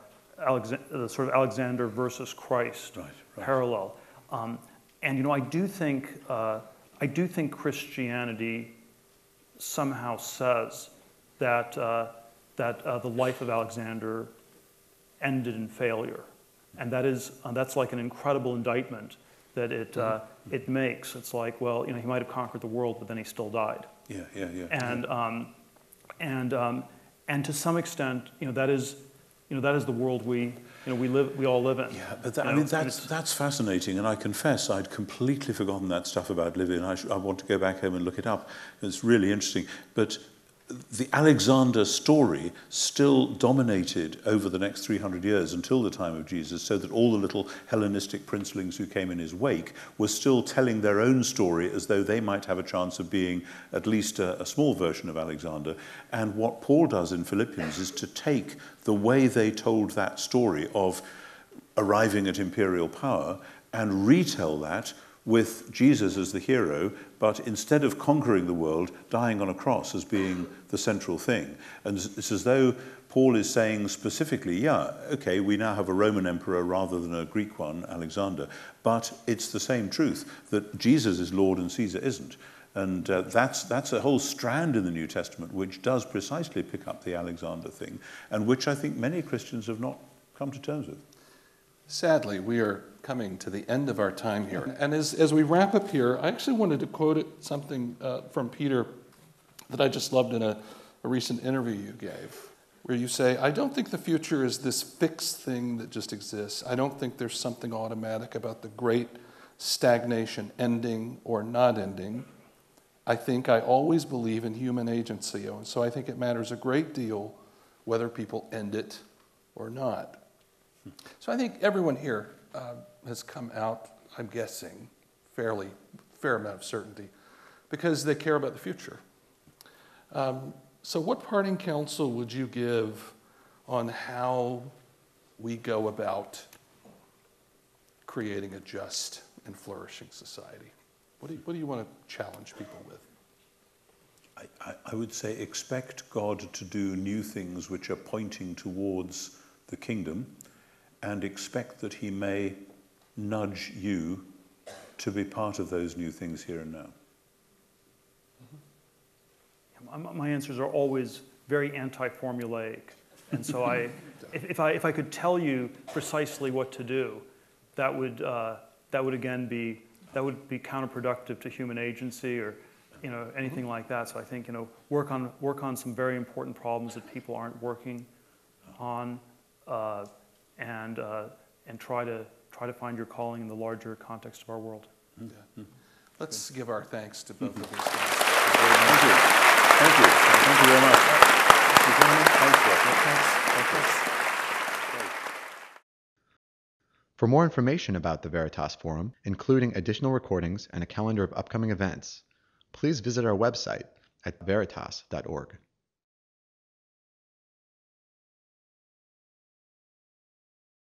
sort of Alexander versus Christ parallel. And I do think Christianity somehow says that the life of Alexander ended in failure, and that's like an incredible indictment that it makes. It's like, well, he might have conquered the world, but then he still died. Yeah. And to some extent, that is the world we all live in. Yeah, but that's fascinating, and I confess I'd completely forgotten that stuff about Livy, and I want to go back home and look it up. It's really interesting. But the Alexander story still dominated over the next 300 years until the time of Jesus, so that all the little Hellenistic princelings who came in his wake were still telling their own story as though they might have a chance of being at least a small version of Alexander. And what Paul does in Philippians is to take the way they told that story of arriving at imperial power and retell that with Jesus as the hero, but instead of conquering the world, dying on a cross as being the central thing. And it's as though Paul is saying specifically, yeah, okay, we now have a Roman emperor rather than a Greek one, Alexander, but it's the same truth, that Jesus is Lord and Caesar isn't. And that's a whole strand in the New Testament which does precisely pick up the Alexander thing, and which I think many Christians have not come to terms with. Sadly, we are coming to the end of our time here. And as we wrap up here, I actually wanted to quote something from Peter that I just loved in a recent interview you gave, where you say, I don't think the future is this fixed thing that just exists. I don't think there's something automatic about the great stagnation ending or not ending. I think I always believe in human agency, and so I think it matters a great deal whether people end it or not. So I think everyone here has come out, I'm guessing, fair amount of certainty, because they care about the future. So what parting counsel would you give on how we go about creating a just and flourishing society? What do you want to challenge people with? I would say expect God to do new things which are pointing towards the kingdom, and expect that he may nudge you to be part of those new things here and now. My answers are always very anti-formulaic. And so if I could tell you precisely what to do, that would again be counterproductive to human agency or anything like that. So I think work on some very important problems that people aren't working on, and try to find your calling in the larger context of our world. Yeah. Let's give our thanks to both of these guys. Thank you. Thank you very much. Thanks. For more information about the Veritas Forum, including additional recordings and a calendar of upcoming events, please visit our website at veritas.org.